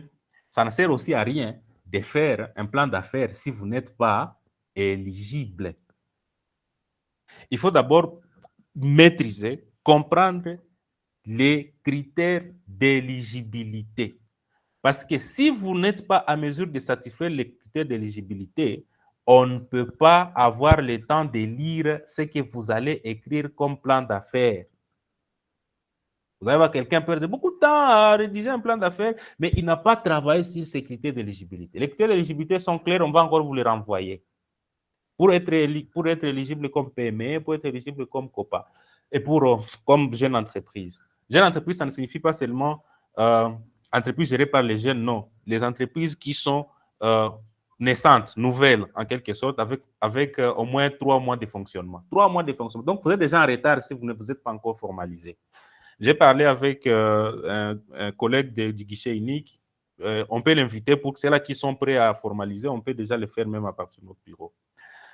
ça ne sert aussi à rien de faire un plan d'affaires si vous n'êtes pas éligible. Il faut d'abord maîtriser, comprendre les critères d'éligibilité. Parce que si vous n'êtes pas à mesure de satisfaire les critères d'éligibilité, on ne peut pas avoir le temps de lire ce que vous allez écrire comme plan d'affaires. Vous allez voir quelqu'un perdre beaucoup de temps à rédiger un plan d'affaires, mais il n'a pas travaillé sur ces critères d'éligibilité. Les critères d'éligibilité sont clairs, on va encore vous les renvoyer. Pour être éligible comme PME, pour être éligible comme COPA et comme jeune entreprise. Jeune entreprise, ça ne signifie pas seulement entreprise gérée par les jeunes, non. Les entreprises qui sont naissantes, nouvelles, en quelque sorte, avec au moins 3 mois de fonctionnement. 3 mois de fonctionnement. Donc, vous êtes déjà en retard si vous ne vous êtes pas encore formalisé. J'ai parlé avec un collègue du guichet unique. On peut l'inviter pour ceux-là qui sont prêts à formaliser. On peut déjà le faire même à partir de notre bureau.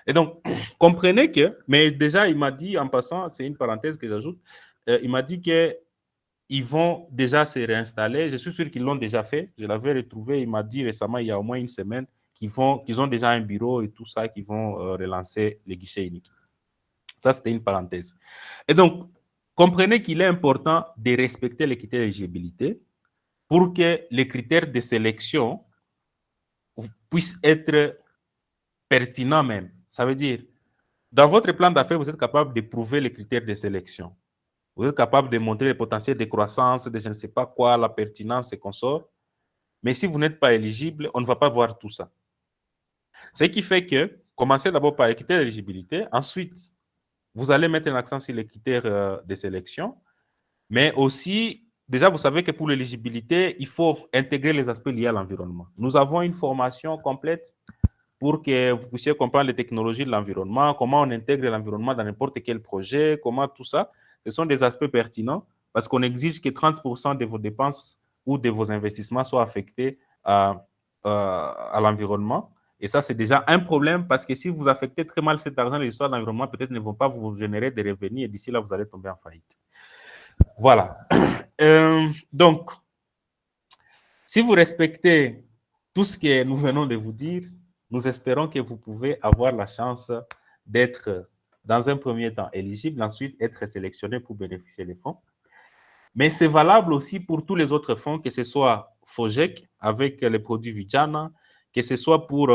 Et donc, comprenez que, mais déjà, il m'a dit en passant, c'est une parenthèse que j'ajoute, il m'a dit qu'ils vont déjà se réinstaller. Je suis sûr qu'ils l'ont déjà fait. Je l'avais retrouvé. Il m'a dit récemment, il y a au moins une semaine, qu'ils ont déjà un bureau et tout ça, qu'ils vont relancer les guichets uniques. Ça, c'était une parenthèse. Et donc, comprenez qu'il est important de respecter les critères d'éligibilité pour que les critères de sélection puissent être pertinents même. Ça veut dire, dans votre plan d'affaires, vous êtes capable de prouver les critères de sélection. Vous êtes capable de montrer le potentiel de croissance, de je ne sais pas quoi, la pertinence et consorts. Mais si vous n'êtes pas éligible, on ne va pas voir tout ça. Ce qui fait que, commencez d'abord par les critères d'éligibilité. Ensuite, vous allez mettre un accent sur les critères de sélection. Mais aussi, déjà, vous savez que pour l'éligibilité, il faut intégrer les aspects liés à l'environnement. Nous avons une formation complète pour que vous puissiez comprendre les technologies de l'environnement, comment on intègre l'environnement dans n'importe quel projet, comment tout ça. Ce sont des aspects pertinents parce qu'on exige que 30% de vos dépenses ou de vos investissements soient affectés à l'environnement. Et ça, c'est déjà un problème parce que si vous affectez très mal cet argent, les histoires d'environnement peut-être ne vont pas vous générer des revenus et d'ici là, vous allez tomber en faillite. Voilà. Donc, si vous respectez tout ce que nous venons de vous dire, nous espérons que vous pouvez avoir la chance d'être, dans un premier temps, éligible, ensuite être sélectionné pour bénéficier des fonds. Mais c'est valable aussi pour tous les autres fonds, que ce soit FOGEC avec les produits Vijana, que ce soit pour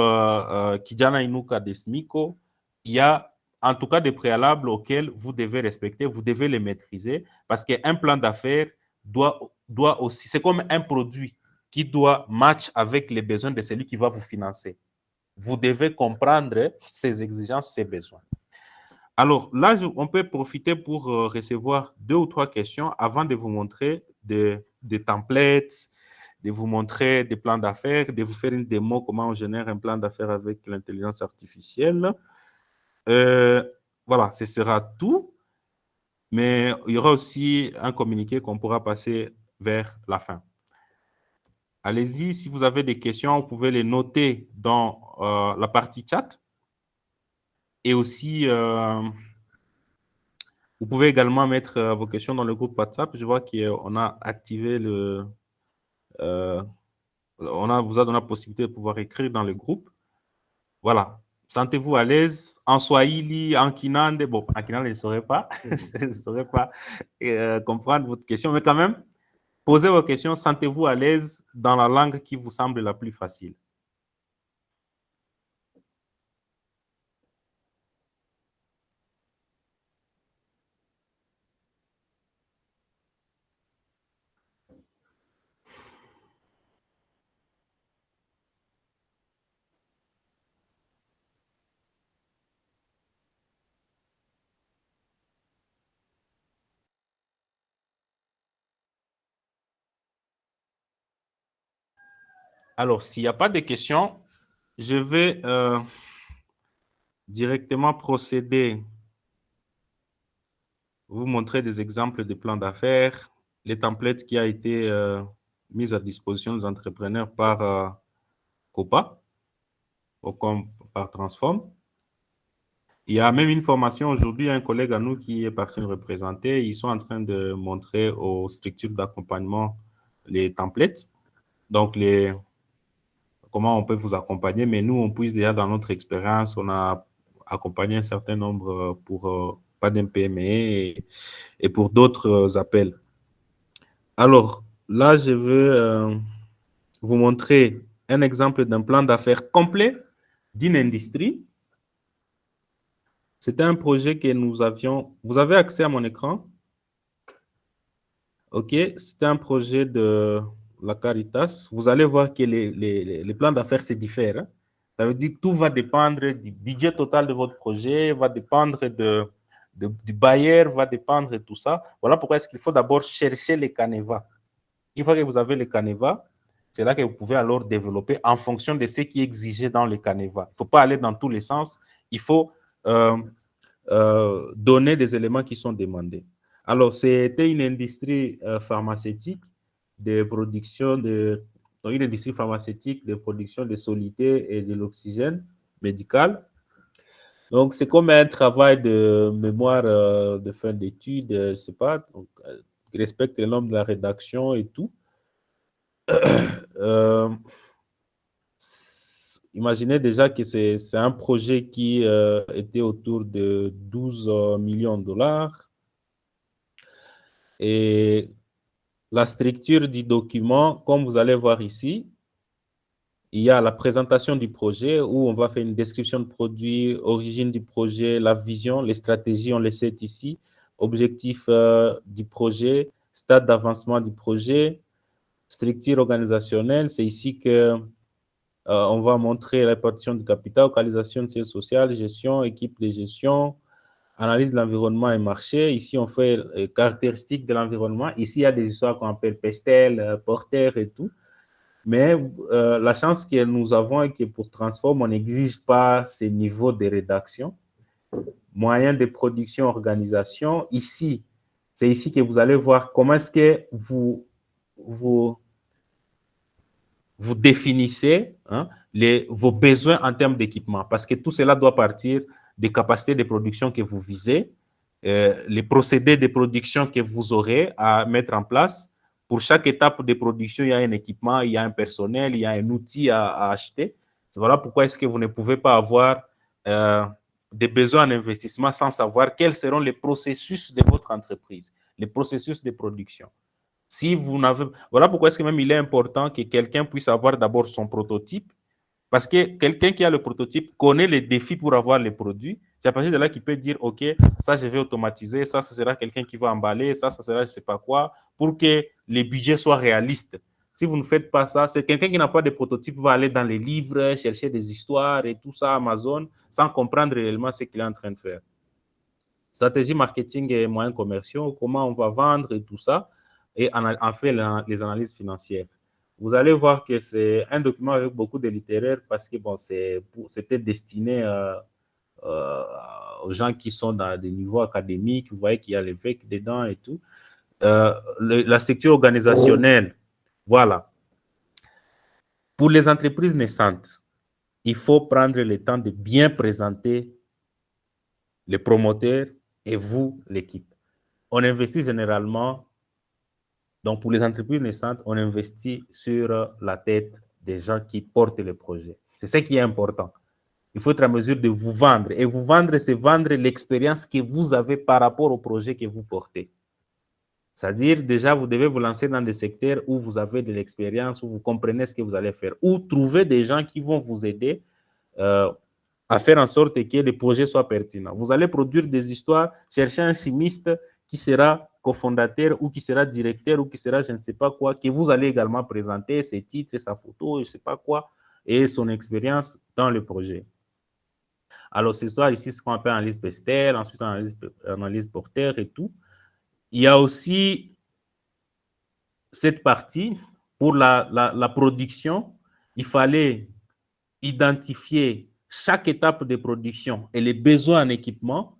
Kijana Inuka des SMICO. Il y a en tout cas des préalables auxquels vous devez respecter, vous devez les maîtriser, parce qu'un plan d'affaires doit aussi, c'est comme un produit qui doit match avec les besoins de celui qui va vous financer. Vous devez comprendre ses exigences, ses besoins. Alors là, on peut profiter pour recevoir 2 ou 3 questions avant de vous montrer des templates, de vous montrer des plans d'affaires, de vous faire une démo comment on génère un plan d'affaires avec l'intelligence artificielle. Voilà, ce sera tout. Mais il y aura aussi un communiqué qu'on pourra passer vers la fin. Allez-y, si vous avez des questions, vous pouvez les noter dans la partie chat. Et aussi, vous pouvez également mettre vos questions dans le groupe WhatsApp. Je vois qu'on a activé on vous a donné la possibilité de pouvoir écrire dans le groupe. Voilà. Sentez-vous à l'aise. En Swahili, en Kinande. Bon, en Kinande, je ne saurais pas. Je ne saurais pas comprendre votre question. Mais quand même, posez vos questions. Sentez-vous à l'aise dans la langue qui vous semble la plus facile. Alors, s'il n'y a pas de questions, je vais directement procéder, vous montrer des exemples de plans d'affaires, les templates qui ont été mis à disposition des entrepreneurs par COPA ou comme par Transform. Il y a même une formation aujourd'hui, un collègue à nous qui est parti nous représenter. Ils sont en train de montrer aux structures d'accompagnement les templates, donc comment on peut vous accompagner. Mais nous, on puise déjà dans notre expérience, on a accompagner un certain nombre pour PADEM PME et pour d'autres appels. Alors, là, je veux vous montrer un exemple d'un plan d'affaires complet d'une industrie. C'était un projet que nous avions. Vous avez accès à mon écran? OK, c'était un projet de la Caritas. Vous allez voir que les plans d'affaires se diffèrent, hein. Ça veut dire que tout va dépendre du budget total de votre projet, va dépendre du bailleur, va dépendre de tout ça. Voilà pourquoi est-ce qu'il faut d'abord chercher les canevas. Une fois que vous avez les canevas, c'est là que vous pouvez alors développer en fonction de ce qui est exigé dans les canevas. Il ne faut pas aller dans tous les sens. Il faut donner des éléments qui sont demandés. Alors, c'était une industrie pharmaceutique de production une industrie pharmaceutique de production de solité et de l'oxygène médical. Donc, c'est comme un travail de mémoire de fin d'études, je ne sais pas, donc, qui respecte les normes de la rédaction et tout. Imaginez déjà que c'est un projet qui était autour de 12 millions de dollars. Et la structure du document, comme vous allez voir ici, il y a la présentation du projet où on va faire une description de produit, origine du projet, la vision, les stratégies, on les set ici, objectif du projet, stade d'avancement du projet, structure organisationnelle, c'est ici que on va montrer la répartition du capital, localisation de siège social, gestion, équipe de gestion, analyse de l'environnement et marché. Ici, on fait caractéristiques de l'environnement. Ici, il y a des histoires qu'on appelle pestel, porteur et tout. Mais la chance que nous avons est que pour Transform, on n'exige pas ces niveaux de rédaction. Moyens de production, organisation. Ici, c'est ici que vous allez voir comment est-ce que vous définissez vos besoins en termes d'équipement, parce que tout cela doit partir des capacités de production que vous visez, les procédés de production que vous aurez à mettre en place. Pour chaque étape de production, il y a un équipement, il y a un personnel, il y a un outil à acheter. Voilà pourquoi est-ce que vous ne pouvez pas avoir des besoins en investissement sans savoir quels seront les processus de votre entreprise, les processus de production. Si vous n'avez... Voilà pourquoi est-ce que même il est important que quelqu'un puisse avoir d'abord son prototype, parce que quelqu'un qui a le prototype connaît les défis pour avoir les produits. C'est à partir de là qu'il peut dire, OK, ça, je vais automatiser, ça, ce sera quelqu'un qui va emballer, ça sera je ne sais pas quoi, pour que les budgets soient réalistes. Si vous ne faites pas ça, c'est quelqu'un qui n'a pas de prototype va aller dans les livres, chercher des histoires et tout ça, Amazon, sans comprendre réellement ce qu'il est en train de faire. Stratégie marketing et moyens commerciaux, comment on va vendre et tout ça, et en fait les analyses financières. Vous allez voir que c'est un document avec beaucoup de littéraire parce que bon, c'était destiné aux gens qui sont dans des niveaux académiques. Vous voyez qu'il y a les VEC dedans et tout. La structure organisationnelle, voilà. Pour les entreprises naissantes, il faut prendre le temps de bien présenter les promoteurs et vous, l'équipe. On investit généralement, donc pour les entreprises naissantes, on investit sur la tête des gens qui portent le projet. C'est ce qui est important. Il faut être en mesure de vous vendre. Et vous vendre, c'est vendre l'expérience que vous avez par rapport au projet que vous portez. C'est-à-dire, déjà, vous devez vous lancer dans des secteurs où vous avez de l'expérience, où vous comprenez ce que vous allez faire, ou trouver des gens qui vont vous aider à faire en sorte que les projets soient pertinents. Vous allez produire des histoires, chercher un chimiste qui sera cofondateur ou qui sera directeur ou qui sera je ne sais pas quoi, que vous allez également présenter ses titres, sa photo, je ne sais pas quoi, et son expérience dans le projet. Alors, c'est ça ici, ce qu'on appelle analyse pestel, ensuite analyse porteur et tout. Il y a aussi cette partie pour la production. Il fallait identifier chaque étape de production et les besoins en équipement.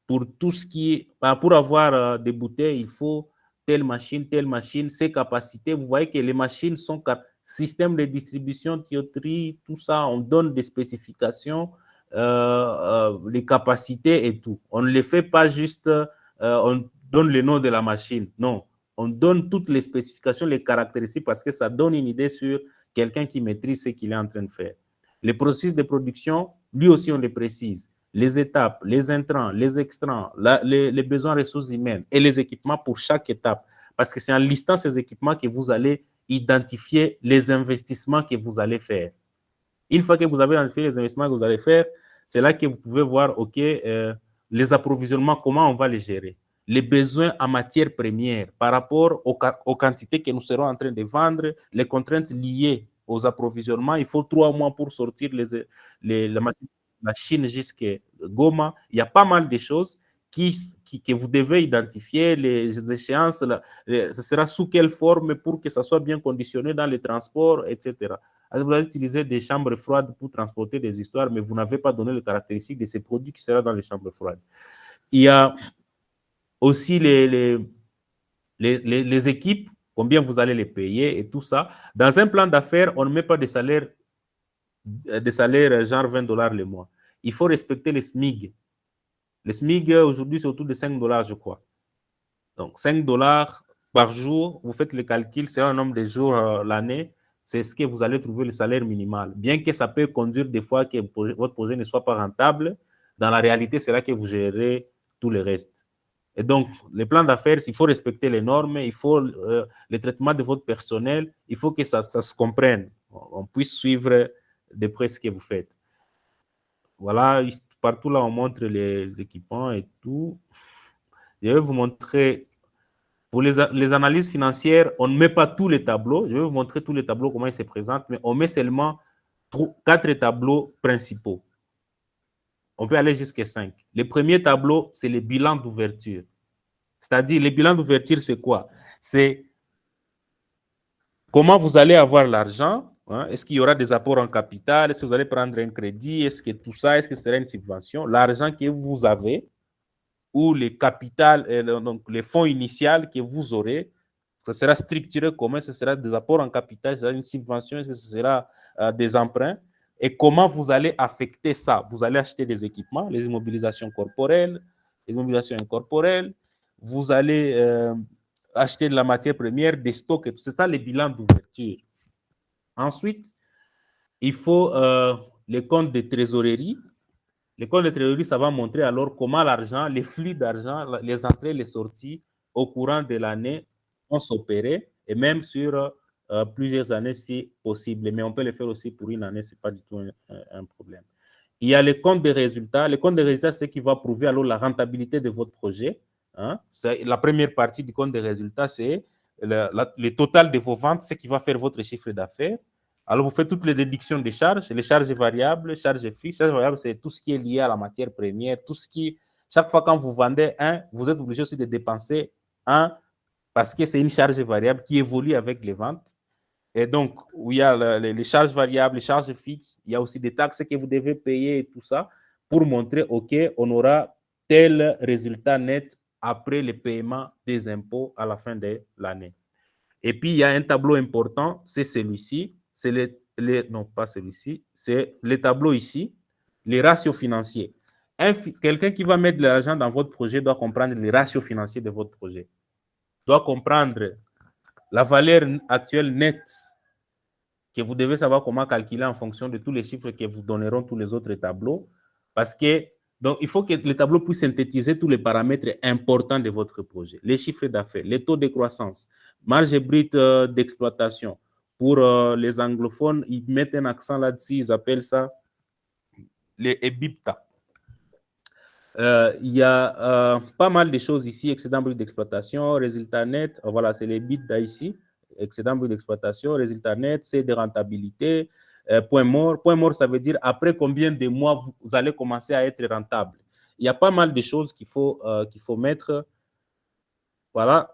Pour tout ce qui est, pour avoir des bouteilles, il faut telle machine, ses capacités. Vous voyez que les machines sont système de distribution, tuyauterie, tout ça, on donne des spécifications, les capacités et tout. On ne les fait pas juste, on donne le nom de la machine. Non, on donne toutes les spécifications, les caractéristiques parce que ça donne une idée sur quelqu'un qui maîtrise ce qu'il est en train de faire. Les processus de production, lui aussi on le précise, les étapes, les intrants, les extrants, les besoins ressources humaines et les équipements pour chaque étape. Parce que c'est en listant ces équipements que vous allez identifier les investissements que vous allez faire. Une fois que vous avez identifié les investissements que vous allez faire, c'est là que vous pouvez voir, OK, les approvisionnements, comment on va les gérer. Les besoins en matière première par rapport aux quantités que nous serons en train de vendre, les contraintes liées aux approvisionnements. Il faut 3 mois pour sortir la Chine jusqu'à Goma. Il y a pas mal de choses que vous devez identifier, les échéances, ce sera sous quelle forme pour que ça soit bien conditionné dans les transports, etc. Vous allez utiliser des chambres froides pour transporter des histoires, mais vous n'avez pas donné les caractéristiques de ces produits qui seront dans les chambres froides. Il y a aussi les équipes, combien vous allez les payer et tout ça. Dans un plan d'affaires, on ne met pas de salaire genre $20 le mois. Il faut respecter les SMIG. Les SMIG, aujourd'hui, c'est autour de $5, je crois. Donc, $5 par jour, vous faites le calcul, c'est un nombre de jours l'année, c'est ce que vous allez trouver le salaire minimal. Bien que ça peut conduire des fois que votre projet ne soit pas rentable, dans la réalité, c'est là que vous gérez tout le reste. Et donc, les plans d'affaires, il faut respecter les normes, il faut le traitement de votre personnel, il faut que ça se comprenne, on puisse suivre de près ce que vous faites. Voilà, partout là, on montre les équipements et tout. Je vais vous montrer, pour les analyses financières, on ne met pas tous les tableaux. Je vais vous montrer tous les tableaux, comment ils se présentent, mais on met seulement 4 tableaux principaux. On peut aller jusqu'à 5. Le premier tableau, c'est le bilan d'ouverture. C'est-à-dire, le bilan d'ouverture, c'est quoi? C'est comment vous allez avoir l'argent. Hein? Est-ce qu'il y aura des apports en capital? Est-ce que vous allez prendre un crédit? Est-ce que tout ça, est-ce que ce sera une subvention? L'argent que vous avez ou les capital, donc les fonds initiaux que vous aurez, ce sera structuré comment? Ce sera des apports en capital, ce sera une subvention, ce sera des emprunts. Et comment vous allez affecter ça? Vous allez acheter des équipements, les immobilisations corporelles, les immobilisations incorporelles, vous allez acheter de la matière première, des stocks, c'est ça les bilans d'ouverture. Ensuite, il faut les comptes de trésorerie. Les comptes de trésorerie, ça va montrer alors comment l'argent, les flux d'argent, les entrées, les sorties au courant de l'année vont s'opérer et même sur plusieurs années si possible. Mais on peut le faire aussi pour une année, ce n'est pas du tout un problème. Il y a les comptes de résultats. Les comptes de résultats, c'est ce qui va prouver alors la rentabilité de votre projet. Hein? La première partie du compte de résultats, c'est le total de vos ventes, ce qui va faire votre chiffre d'affaires. Alors, vous faites toutes les déductions des charges, les charges variables, les charges fixes. Les charges variables, c'est tout ce qui est lié à la matière première, tout ce qui, chaque fois quand vous vendez un, vous êtes obligé aussi de dépenser un parce que c'est une charge variable qui évolue avec les ventes. Et donc, où il y a les charges variables, les charges fixes, il y a aussi des taxes que vous devez payer et tout ça pour montrer, OK, on aura tel résultat net après le paiement des impôts à la fin de l'année. Et puis, il y a un tableau important, c'est celui-ci. C'est non, pas celui-ci, c'est le tableau ici, les ratios financiers. Quelqu'un qui va mettre de l'argent dans votre projet doit comprendre les ratios financiers de votre projet. Doit comprendre la valeur actuelle nette que vous devez savoir comment calculer en fonction de tous les chiffres que vous donneront tous les autres tableaux. Parce que, donc, il faut que le tableau puisse synthétiser tous les paramètres importants de votre projet. Les chiffres d'affaires, les taux de croissance, marge brute d'exploitation. Pour les anglophones, ils mettent un accent là-dessus, ils appellent ça les EBITDA. Il y a pas mal de choses ici, excédent brut d'exploitation, résultat net, voilà, c'est les EBITDA ici, excédent brut d'exploitation, résultat net, c'est de rentabilité, point mort. Point mort, ça veut dire après combien de mois vous allez commencer à être rentable. Il y a pas mal de choses qu'il faut mettre. Voilà,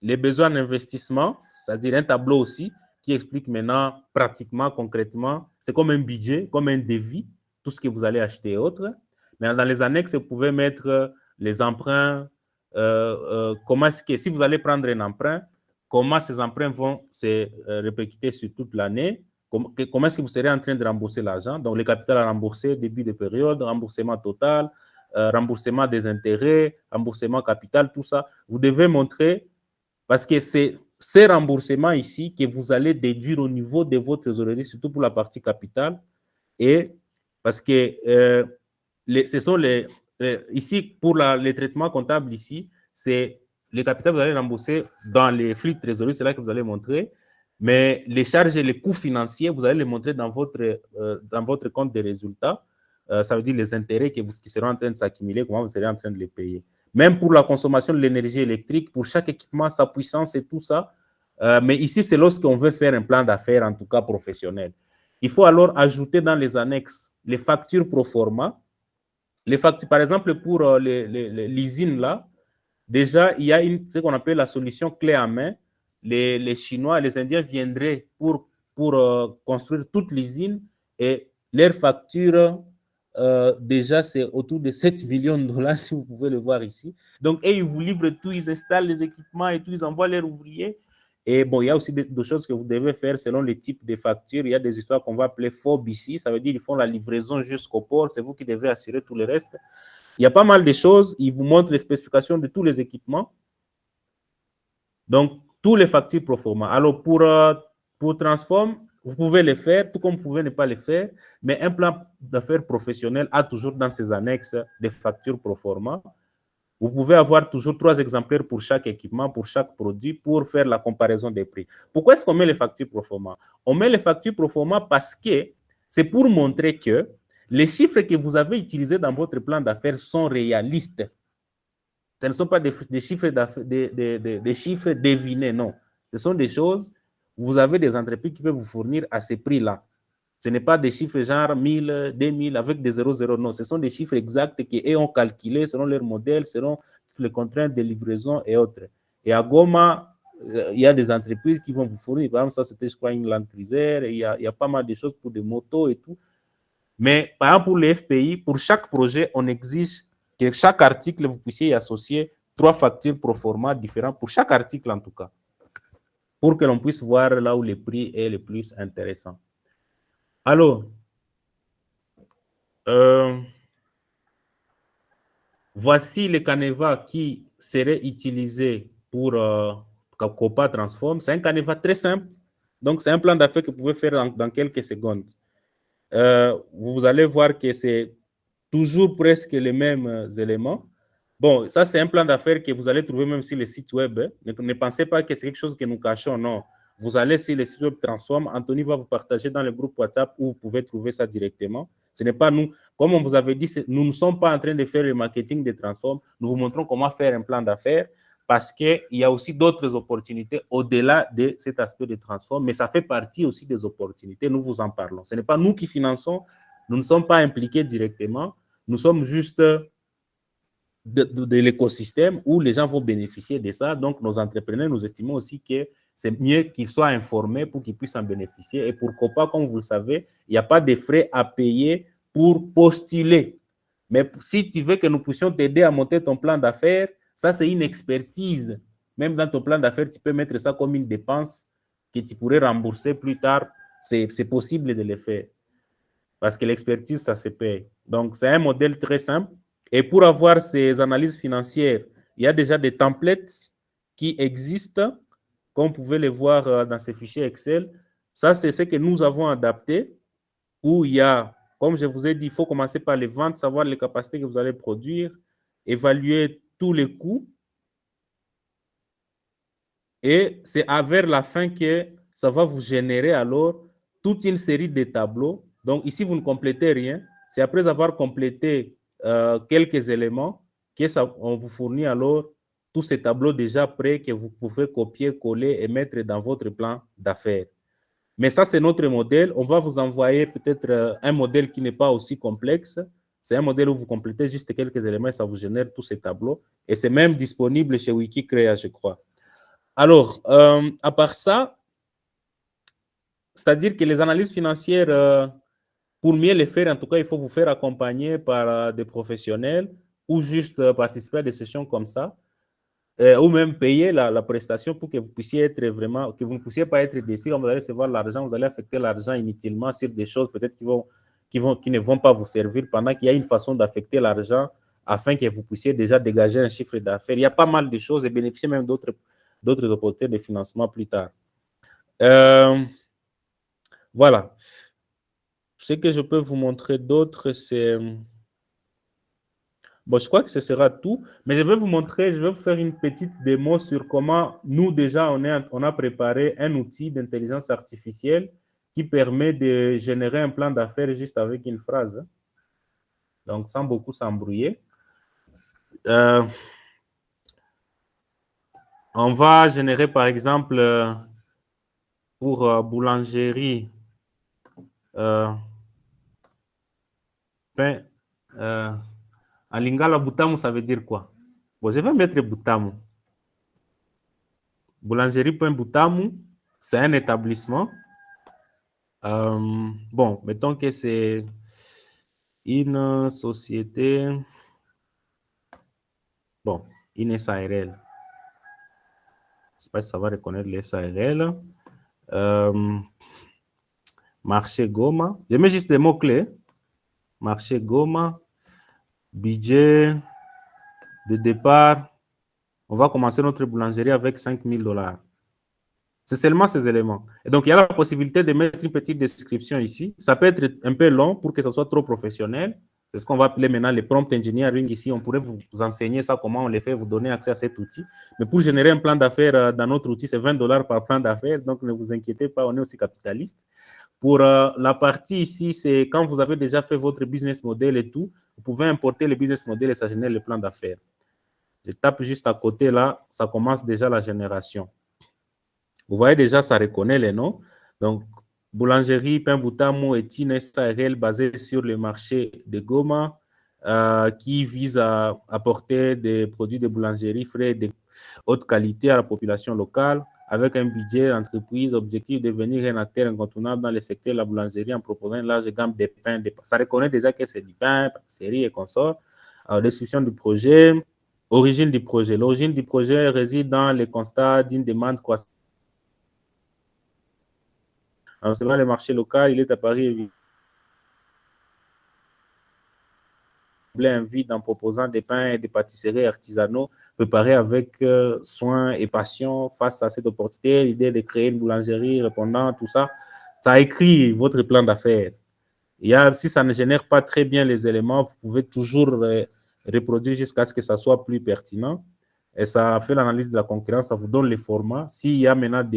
les besoins d'investissement, c'est-à-dire un tableau aussi qui explique maintenant pratiquement, concrètement, c'est comme un budget, comme un devis, tout ce que vous allez acheter et autres. Mais dans les annexes, vous pouvez mettre les emprunts, comment est-ce que, si vous allez prendre un emprunt, comment ces emprunts vont se répercuter sur toute l'année, comment est-ce que vous serez en train de rembourser l'argent, donc le capital à rembourser, début de période, remboursement total, remboursement des intérêts, remboursement capital, tout ça. Vous devez montrer, parce que c'est ces remboursements ici que vous allez déduire au niveau de votre trésorerie, surtout pour la partie capitale, et Parce que ce sont ici, pour les traitements comptables ici, c'est les capitaux que vous allez rembourser dans les flux de trésorerie, c'est là que vous allez montrer. Mais les charges et les coûts financiers, vous allez les montrer dans votre compte de résultats. Ça veut dire les intérêts qui seront en train de s'accumuler, comment vous serez en train de les payer. Même pour la consommation de l'énergie électrique, pour chaque équipement, sa puissance et tout ça. Mais ici, c'est lorsqu'on veut faire un plan d'affaires, en tout cas professionnel. Il faut alors ajouter dans les annexes les factures pro forma. Les factures, par exemple, pour l'usine là, déjà, il y a ce qu'on appelle la solution clé en main. Les Chinois et les Indiens viendraient pour construire toute l'usine et leur facture, déjà, c'est autour de 7 millions de dollars, si vous pouvez le voir ici. Donc, ils vous livrent tout, ils installent les équipements et tout, ils envoient leurs ouvriers. Et bon, il y a aussi des choses que vous devez faire selon les types de factures. Il y a des histoires qu'on va appeler FOB ici. Ça veut dire qu'ils font la livraison jusqu'au port. C'est vous qui devez assurer tout le reste. Il y a pas mal de choses. Ils vous montrent les spécifications de tous les équipements. Donc, tous les factures pro forma. Alors, pour Transform, vous pouvez les faire, tout comme vous pouvez ne pas les faire. Mais un plan d'affaires professionnel a toujours dans ses annexes des factures pro forma. Vous pouvez avoir toujours 3 exemplaires pour chaque équipement, pour chaque produit, pour faire la comparaison des prix. Pourquoi est-ce qu'on met les factures pro forma? On met les factures pro forma parce que c'est pour montrer que les chiffres que vous avez utilisés dans votre plan d'affaires sont réalistes. Ce ne sont pas des chiffres, des chiffres devinés, non. Ce sont des choses, vous avez des entreprises qui peuvent vous fournir à ces prix-là. Ce n'est pas des chiffres genre 1000, 2000 avec des 00, non. Ce sont des chiffres exacts qu'ils ont calculés selon leur modèle, selon les contraintes de livraison et autres. Et à Goma, il y a des entreprises qui vont vous fournir. Par exemple, ça, c'était, je crois, une Land Cruiser. Il y a pas mal de choses pour des motos et tout. Mais par exemple, pour les FPI, pour chaque projet, on exige que chaque article, vous puissiez y associer 3 factures pro forma différentes pour chaque article en tout cas, pour que l'on puisse voir là où le prix est le plus intéressant. Alors, voici le canevas qui serait utilisé pour Copa Transform. C'est un canevas très simple. Donc, c'est un plan d'affaires que vous pouvez faire dans quelques secondes. Vous allez voir que c'est toujours presque les mêmes éléments. Bon, ça, c'est un plan d'affaires que vous allez trouver même sur le site web. Ne pensez pas que c'est quelque chose que nous cachons, non. Vous allez sur le site web Transform. Anthony va vous partager dans le groupe WhatsApp où vous pouvez trouver ça directement. Ce n'est pas nous. Comme on vous avait dit, nous ne sommes pas en train de faire le marketing de Transform. Nous vous montrons comment faire un plan d'affaires parce qu'il y a aussi d'autres opportunités au-delà de cet aspect de Transform, mais ça fait partie aussi des opportunités. Nous vous en parlons. Ce n'est pas nous qui finançons. Nous ne sommes pas impliqués directement. Nous sommes juste de l'écosystème où les gens vont bénéficier de ça. Donc, nos entrepreneurs, nous estimons aussi que c'est mieux qu'ils soient informés pour qu'ils puissent en bénéficier. Et pourquoi pas, comme vous le savez, il n'y a pas de frais à payer pour postuler. Mais si tu veux que nous puissions t'aider à monter ton plan d'affaires, ça, c'est une expertise. Même dans ton plan d'affaires, tu peux mettre ça comme une dépense que tu pourrais rembourser plus tard. C'est possible de le faire. Parce que l'expertise, ça se paye. Donc, c'est un modèle très simple. Et pour avoir ces analyses financières, il y a déjà des templates qui existent, comme vous pouvez les voir dans ces fichiers Excel. Ça, c'est ce que nous avons adapté, où il y a, comme je vous ai dit, il faut commencer par les ventes, savoir les capacités que vous allez produire, évaluer tous les coûts. Et c'est vers la fin que ça va vous générer alors toute une série de tableaux. Donc ici, vous ne complétez rien. C'est après avoir complété quelques éléments qu'on vous fournit alors tous ces tableaux déjà prêts que vous pouvez copier, coller et mettre dans votre plan d'affaires. Mais ça, c'est notre modèle. On va vous envoyer peut-être un modèle qui n'est pas aussi complexe. C'est un modèle où vous complétez juste quelques éléments et ça vous génère tous ces tableaux. Et c'est même disponible chez Wikicrea, je crois. Alors, à part ça, c'est-à-dire que les analyses financières, pour mieux les faire, en tout cas, il faut vous faire accompagner par des professionnels ou juste participer à des sessions comme ça, ou même payer la prestation pour que vous puissiez être vraiment, que vous ne puissiez pas être déçu. Quand vous allez recevoir l'argent, vous allez affecter l'argent inutilement sur des choses peut-être qui ne vont pas vous servir, pendant qu'il y a une façon d'affecter l'argent afin que vous puissiez déjà dégager un chiffre d'affaires. Il y a pas mal de choses et bénéficier même d'autres opportunités de financement plus tard. Voilà. Ce que je peux vous montrer d'autre, c'est... Bon, je crois que ce sera tout, mais je vais vous montrer, je vais vous faire une petite démo sur comment nous, déjà, on a préparé un outil d'intelligence artificielle qui permet de générer un plan d'affaires juste avec une phrase. Donc, sans beaucoup s'embrouiller. On va générer, par exemple, pour boulangerie, pain, en lingala, Butamu, ça veut dire quoi? Bon, je vais mettre Butamu. Boulangerie Pain Butamu, c'est un établissement. Bon, mettons que c'est une société, bon, une SARL. Je ne sais pas si ça va reconnaître les SARL. Marché Goma. Je mets juste des mots-clés. Marché Goma. Budget de départ. On va commencer notre boulangerie avec 5 000 $. C'est seulement ces éléments. Et donc, il y a la possibilité de mettre une petite description ici. Ça peut être un peu long pour que ce soit trop professionnel. C'est ce qu'on va appeler maintenant les prompt engineering ici. On pourrait vous enseigner ça, comment on les fait, vous donner accès à cet outil. Mais pour générer un plan d'affaires dans notre outil, c'est 20 $ par plan d'affaires. Donc, ne vous inquiétez pas, on est aussi capitaliste. Pour la partie ici, c'est quand vous avez déjà fait votre business model et tout, vous pouvez importer le business model et ça génère le plan d'affaires. Je tape juste à côté là, ça commence déjà la génération. Vous voyez déjà, ça reconnaît les noms. Donc, boulangerie Pain Butamu est une SARL basée sur le marché de Goma qui vise à apporter des produits de boulangerie frais de haute qualité à la population locale avec un budget d'entreprise, objectif de devenir un acteur incontournable dans le secteur de la boulangerie en proposant une large gamme de pains. Ça reconnaît déjà que c'est du pain, pâtisserie et consorts. Description du projet, origine du projet. L'origine du projet réside dans le constat d'une demande croissante. Selon le marché local, il est apparu un vide en proposant des pains et des pâtisseries artisanaux préparés avec soin et passion. Face à cette opportunité, l'idée de créer une boulangerie répondant à tout ça, ça écrit votre plan d'affaires. Si ça ne génère pas très bien les éléments, vous pouvez toujours reproduire jusqu'à ce que ça soit plus pertinent. Et ça fait l'analyse de la concurrence, ça vous donne les formats. S'il y a maintenant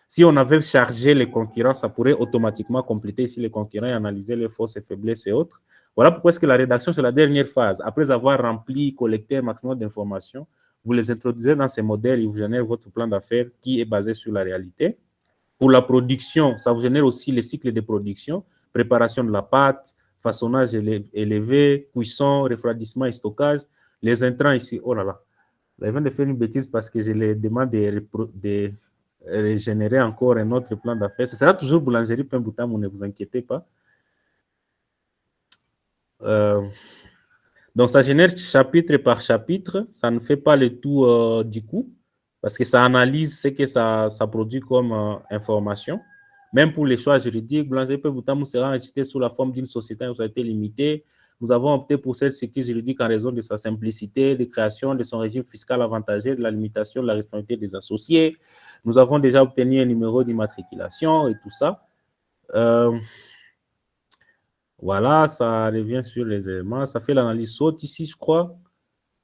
si on avait chargé les concurrents, ça pourrait automatiquement compléter si les concurrents analysaient les forces et faiblesses et autres. Voilà pourquoi est-ce que la rédaction, c'est la dernière phase. Après avoir rempli, collecté un maximum d'informations, vous les introduisez dans ces modèles et vous générez votre plan d'affaires qui est basé sur la réalité. Pour la production, ça vous génère aussi les cycles de production, préparation de la pâte, façonnage élevé, cuisson, refroidissement et stockage. Les intrants ici, oh là là, je viens de faire une bêtise parce que je les demande de régénérer encore un autre plan d'affaires. Ce sera toujours boulangerie Pain Butamu, ne vous inquiétez pas. Donc, ça génère chapitre par chapitre. Ça ne fait pas le tout du coup, parce que ça analyse ce que ça produit comme information. Même pour les choix juridiques, Boulangerie Pain Butamu sera enregistré sous la forme d'une société limitée. Nous avons opté pour cette structure juridique en raison de sa simplicité de création, de son régime fiscal avantageux, de la limitation de la responsabilité des associés. Nous avons déjà obtenu un numéro d'immatriculation et tout ça. Voilà, ça revient sur les éléments. Ça fait l'analyse SWOT ici, je crois.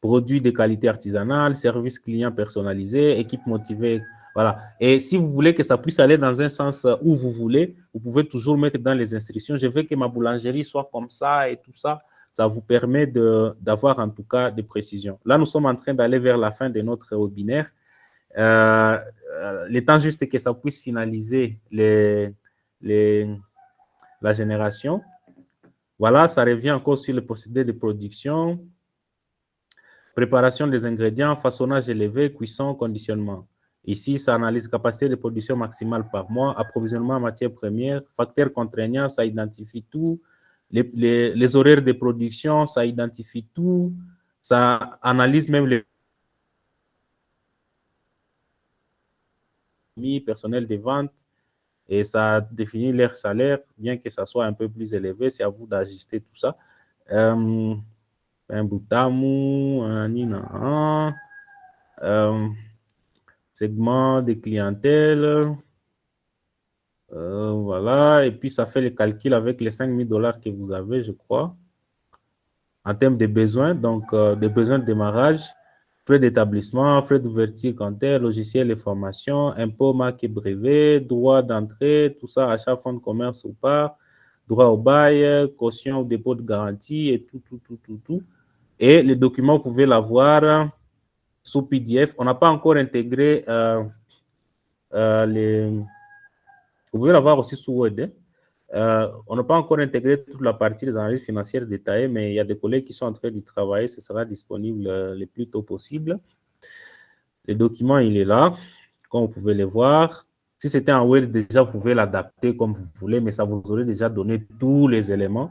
Produits de qualité artisanale, service client personnalisé, équipe motivée. Voilà. Et si vous voulez que ça puisse aller dans un sens où vous voulez, vous pouvez toujours mettre dans les instructions, je veux que ma boulangerie soit comme ça et tout ça. Ça vous permet d'avoir en tout cas des précisions. Là, nous sommes en train d'aller vers la fin de notre webinaire. Le temps juste que ça puisse finaliser la génération. Voilà, ça revient encore sur le procédé de production. Préparation des ingrédients, façonnage élevé, cuisson, conditionnement. Ici, ça analyse capacité de production maximale par mois, approvisionnement en matières premières, facteurs contraignants, ça identifie tout. Les horaires de production, ça identifie tout. Ça analyse même les personnels de vente et ça définit leur salaire, bien que ça soit un peu plus élevé. C'est à vous d'ajuster tout ça. Un Butamu, segment de clientèle, Voilà, et puis ça fait le calcul avec les 5 000 $ que vous avez, je crois, en termes de besoins, donc des besoins de démarrage, frais d'établissement, frais d'ouverture comptaire, logiciel et formation, impôts, marques et brevets, droit d'entrée, tout ça, achat, fonds de commerce ou pas, droit au bail, caution ou dépôt de garantie et tout. Et les documents, vous pouvez l'avoir sous PDF. On n'a pas encore intégré les... Vous pouvez l'avoir aussi sous Word. On n'a pas encore intégré toute la partie des analyses financières détaillées, mais il y a des collègues qui sont en train d'y travailler. Ce sera disponible le plus tôt possible. Le document, il est là, comme vous pouvez le voir. Si c'était en Word, déjà, vous pouvez l'adapter comme vous voulez, mais ça vous aurait déjà donné tous les éléments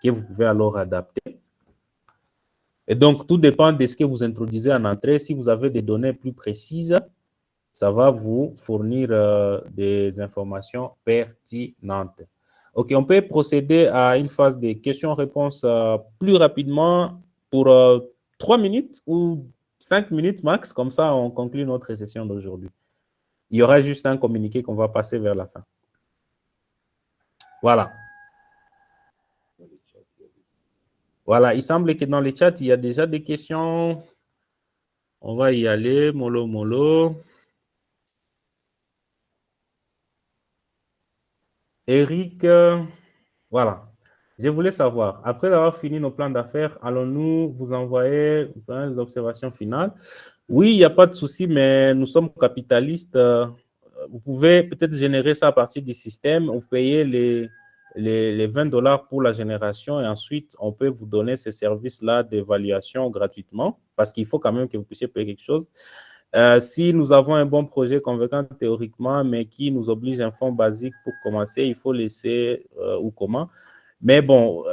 que vous pouvez alors adapter. Et donc, tout dépend de ce que vous introduisez en entrée. Si vous avez des données plus précises, ça va vous fournir des informations pertinentes. OK, on peut procéder à une phase de questions-réponses plus rapidement pour 3 minutes ou 5 minutes max. Comme ça, on conclut notre session d'aujourd'hui. Il y aura juste un communiqué qu'on va passer vers la fin. Voilà. Voilà, il semble que dans les chats, il y a déjà des questions. On va y aller, mollo. Eric, voilà. Je voulais savoir, après avoir fini nos plans d'affaires, allons-nous vous envoyer les observations finales? Oui, il n'y a pas de souci, mais nous sommes capitalistes. Vous pouvez peut-être générer ça à partir du système. Vous payez les 20 $ pour la génération et ensuite, on peut vous donner ces services-là d'évaluation gratuitement parce qu'il faut quand même que vous puissiez payer quelque chose. Si nous avons un bon projet convaincant théoriquement, mais qui nous oblige un fonds basique pour commencer, il faut laisser ou comment. Mais bon,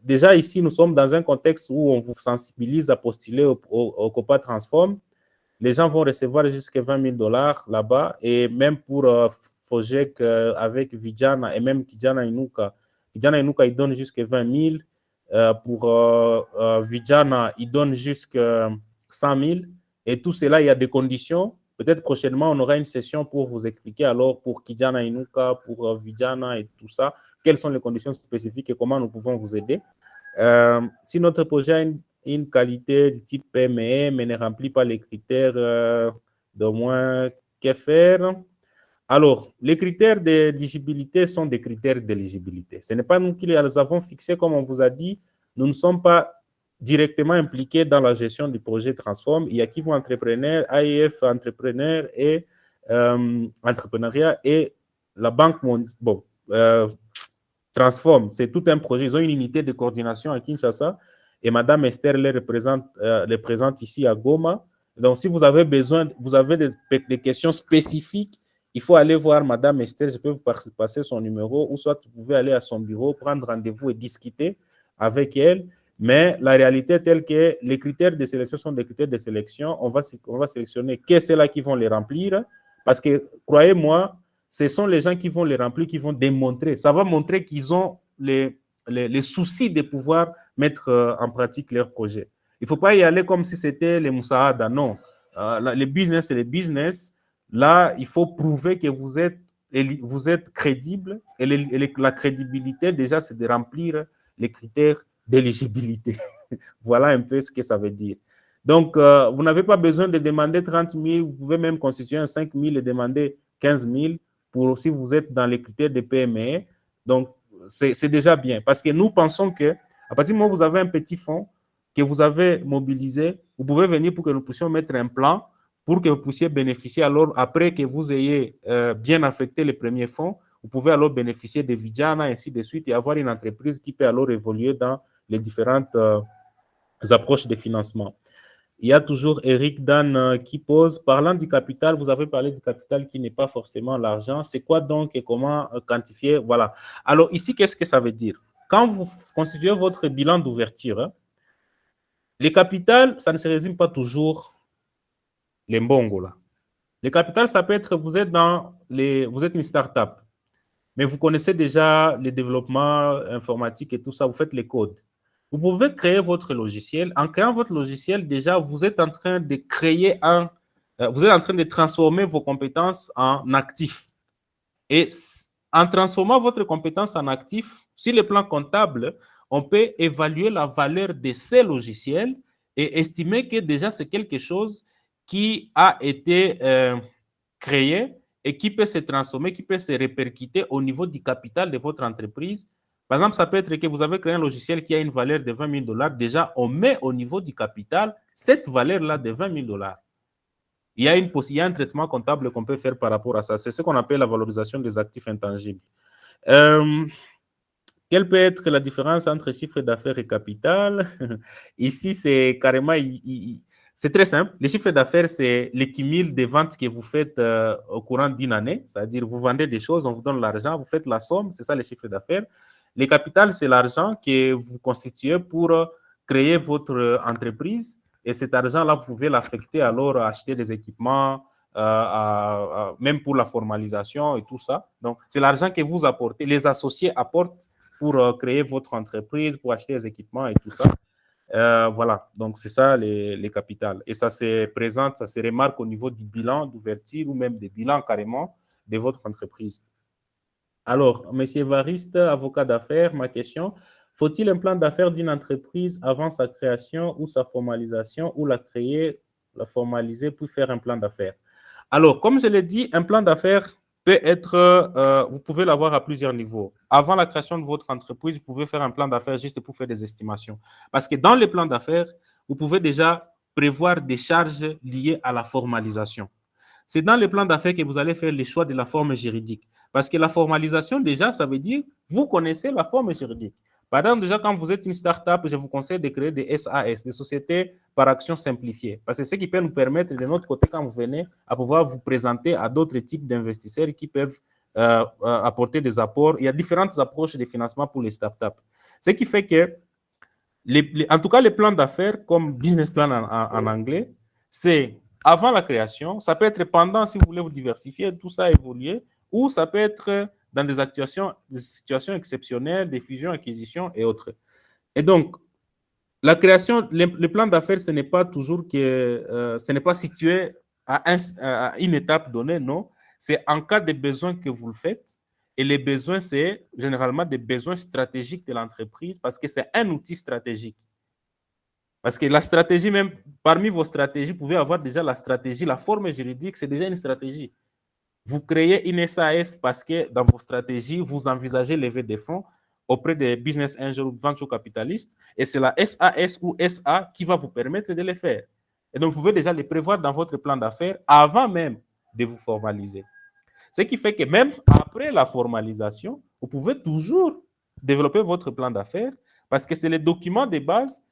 déjà ici, nous sommes dans un contexte où on vous sensibilise à postuler au COPA Transform. Les gens vont recevoir jusqu'à 20 000 $ là-bas. Et même pour Fojek avec Vijana et même Kijana Inuka, il donne jusqu'à 20 000. Pour Vijana, il donne jusqu'à 100 000. Et tout cela, il y a des conditions. Peut-être prochainement, on aura une session pour vous expliquer alors pour Kijana Inuka, pour Vijana et tout ça, quelles sont les conditions spécifiques et comment nous pouvons vous aider. Si notre projet a une qualité du type PME, mais ne remplit pas les critères d'au moins que faire. Alors, les critères d'éligibilité sont des critères d'éligibilité. Ce n'est pas nous qui les avons fixés, comme on vous a dit. Nous ne sommes pas directement impliqués dans la gestion du projet Transform. Il y a Kivu Entrepreneur, AIF Entrepreneur et Entrepreneuriat et la Banque mondiale. Bon, Transform, c'est tout un projet. Ils ont une unité de coordination à Kinshasa et Madame Esther les présente ici à Goma. Donc, si vous avez besoin, vous avez des questions spécifiques, il faut aller voir Madame Esther. Je peux vous passer son numéro ou soit vous pouvez aller à son bureau, prendre rendez-vous et discuter avec elle. Mais la réalité est telle que les critères de sélection sont des critères de sélection. On va sélectionner qui c'est là qui vont les remplir. Parce que, croyez-moi, ce sont les gens qui vont les remplir, qui vont démontrer. Ça va montrer qu'ils ont les soucis de pouvoir mettre en pratique leur projet. Il ne faut pas y aller comme si c'était les Moussaada, non. Les business, c'est les business. Là, il faut prouver que vous êtes crédible. Et la crédibilité, déjà, c'est de remplir les critères d'éligibilité. Voilà un peu ce que ça veut dire. Donc, vous n'avez pas besoin de demander 30 000. Vous pouvez même constituer un 5 000 et demander 15 000 pour si vous êtes dans les critères de PME. Donc, c'est déjà bien. Parce que nous pensons qu'à partir du moment où vous avez un petit fonds que vous avez mobilisé, vous pouvez venir pour que nous puissions mettre un plan pour que vous puissiez bénéficier. Alors, après que vous ayez bien affecté les premiers fonds, vous pouvez alors bénéficier de Vijana, ainsi de suite, et avoir une entreprise qui peut alors évoluer dans les différentes approches de financement. Il y a toujours Eric Dan qui pose, parlant du capital, vous avez parlé du capital qui n'est pas forcément l'argent. C'est quoi donc et comment quantifier? Voilà. Alors ici, qu'est-ce que ça veut dire? Quand vous constituez votre bilan d'ouverture, les capitales, ça ne se résume pas toujours les mbongo là. Les capitales, ça peut être, vous êtes une start-up, mais vous connaissez déjà les développements informatiques et tout ça, vous faites les codes. Vous pouvez créer votre logiciel. En créant votre logiciel, déjà, vous êtes en train de créer vous êtes en train de transformer vos compétences en actifs. Et en transformant votre compétence en actif, sur le plan comptable, on peut évaluer la valeur de ces logiciels et estimer que déjà c'est quelque chose qui a été créé et qui peut se transformer, qui peut se répercuter au niveau du capital de votre entreprise. Par exemple, ça peut être que vous avez créé un logiciel qui a une valeur de 20 000 $. Déjà, on met au niveau du capital cette valeur-là de 20 000 $. Il y a un traitement comptable qu'on peut faire par rapport à ça. C'est ce qu'on appelle la valorisation des actifs intangibles. Quelle peut être la différence entre chiffre d'affaires et capital? Ici, c'est carrément, c'est très simple. Le chiffre d'affaires, c'est le cumul des ventes que vous faites au courant d'une année. C'est-à-dire, vous vendez des choses, on vous donne l'argent, vous faites la somme, c'est ça le chiffre d'affaires. Le capital, c'est l'argent que vous constituez pour créer votre entreprise. Et cet argent-là, vous pouvez l'affecter alors à acheter des équipements, même pour la formalisation et tout ça. Donc, c'est l'argent que vous apportez. Les associés apportent pour créer votre entreprise, pour acheter les équipements et tout ça. Voilà, donc c'est ça les capitales. Et ça se présente, ça se remarque au niveau du bilan d'ouverture ou même des bilans carrément de votre entreprise. Alors, M. Evariste, avocat d'affaires, ma question, faut-il un plan d'affaires d'une entreprise avant sa création ou sa formalisation ou la créer, la formaliser pour faire un plan d'affaires? Alors, comme je l'ai dit, un plan d'affaires peut être, vous pouvez l'avoir à plusieurs niveaux. Avant la création de votre entreprise, vous pouvez faire un plan d'affaires juste pour faire des estimations. Parce que dans les plans d'affaires, vous pouvez déjà prévoir des charges liées à la formalisation. C'est dans les plans d'affaires que vous allez faire le choix de la forme juridique. Parce que la formalisation, déjà, ça veut dire vous connaissez la forme juridique. Par exemple, déjà, quand vous êtes une start-up, je vous conseille de créer des SAS, des sociétés par action simplifiées. Parce que c'est ce qui peut nous permettre, de notre côté, quand vous venez, à pouvoir vous présenter à d'autres types d'investisseurs qui peuvent apporter des apports. Il y a différentes approches de financement pour les start-up. Ce qui fait que, en tout cas, les plans d'affaires, comme business plan en anglais, c'est avant la création, ça peut être pendant, si vous voulez vous diversifier, tout ça évoluer, ou ça peut être dans des situations exceptionnelles, des fusions, acquisitions et autres. Et donc, la création, le plan d'affaires, ce n'est pas toujours que, ce n'est pas situé à une étape donnée, non. C'est en cas de besoin que vous le faites. Et les besoins, c'est généralement des besoins stratégiques de l'entreprise parce que c'est un outil stratégique. Parce que la stratégie, même parmi vos stratégies, vous pouvez avoir déjà la stratégie, la forme juridique, c'est déjà une stratégie. Vous créez une SAS parce que dans vos stratégies, vous envisagez lever des fonds auprès des business angels ou venture capitalistes, et c'est la SAS ou SA qui va vous permettre de les faire. Et donc, vous pouvez déjà les prévoir dans votre plan d'affaires avant même de vous formaliser. Ce qui fait que même après la formalisation, vous pouvez toujours développer votre plan d'affaires parce que c'est le document de base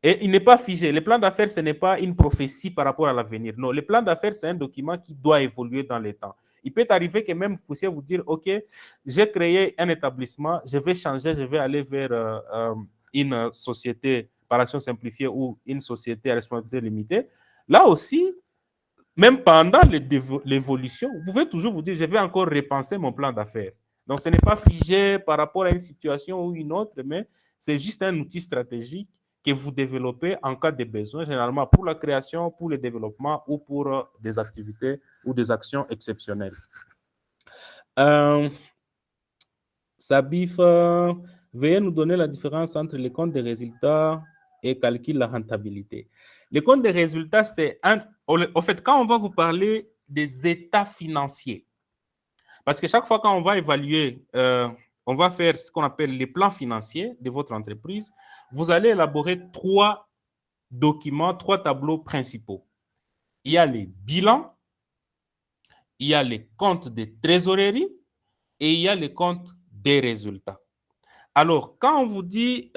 et il n'est pas figé. Le plan d'affaires, ce n'est pas une prophétie par rapport à l'avenir. Non, le plan d'affaires, c'est un document qui doit évoluer dans le temps. Il peut arriver que même vous puissiez vous dire, OK, j'ai créé un établissement, je vais changer, je vais aller vers une société par action simplifiée ou une société à responsabilité limitée. Là aussi, même pendant l'évolution, vous pouvez toujours vous dire, je vais encore repenser mon plan d'affaires. Donc, ce n'est pas figé par rapport à une situation ou une autre, mais c'est juste un outil stratégique que vous développez en cas de besoin, généralement pour la création, pour le développement ou pour des activités ou des actions exceptionnelles. Sabif, veuillez nous donner la différence entre les comptes des résultats et calcul de la rentabilité. Les comptes des résultats, c'est en fait, quand on va vous parler des états financiers, parce que chaque fois qu'on va évaluer, on va faire ce qu'on appelle les plans financiers de votre entreprise, vous allez élaborer 3 documents, 3 tableaux principaux. Il y a les bilans, il y a les comptes de trésorerie et il y a les comptes des résultats. Alors, quand vous dites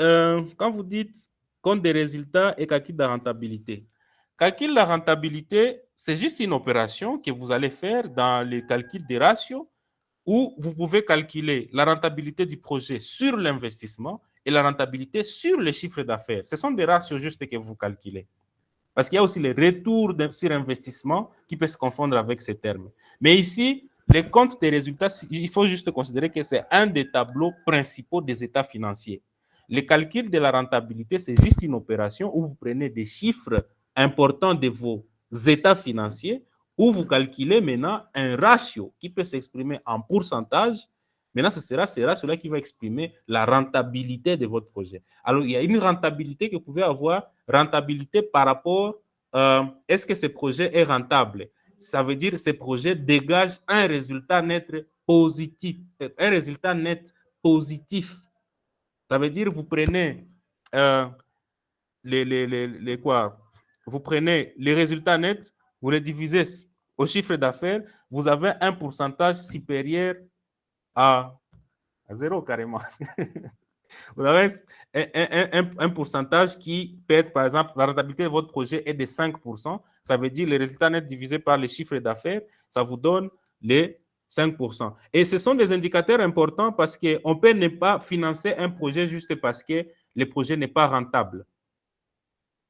compte des résultats et calcul de la rentabilité, calcul de la rentabilité, c'est juste une opération que vous allez faire dans le calcul des ratios où vous pouvez calculer la rentabilité du projet sur l'investissement et la rentabilité sur les chiffres d'affaires. Ce sont des ratios justes que vous calculez. Parce qu'il y a aussi les retours sur investissement qui peuvent se confondre avec ces termes. Mais ici, les comptes des résultats, il faut juste considérer que c'est un des tableaux principaux des états financiers. Le calcul de la rentabilité, c'est juste une opération où vous prenez des chiffres importants de vos états financiers, où vous calculez maintenant un ratio qui peut s'exprimer en pourcentage Maintenant, ce sera cela qui va exprimer la rentabilité de votre projet. Alors, il y a une rentabilité que vous pouvez avoir, rentabilité par rapport, est-ce que ce projet est rentable? Ça veut dire que ce projet dégage un résultat net positif. Un résultat net positif. Ça veut dire que vous prenez quoi? Vous prenez les résultats nets, vous les divisez au chiffre d'affaires, vous avez un pourcentage supérieur à zéro carrément. Vous avez un pourcentage qui peut être, par exemple, la rentabilité de votre projet est de 5%. Ça veut dire les résultats nets divisés par les chiffres d'affaires, ça vous donne les 5%. Et ce sont des indicateurs importants parce qu'on peut ne pas financer un projet juste parce que le projet n'est pas rentable.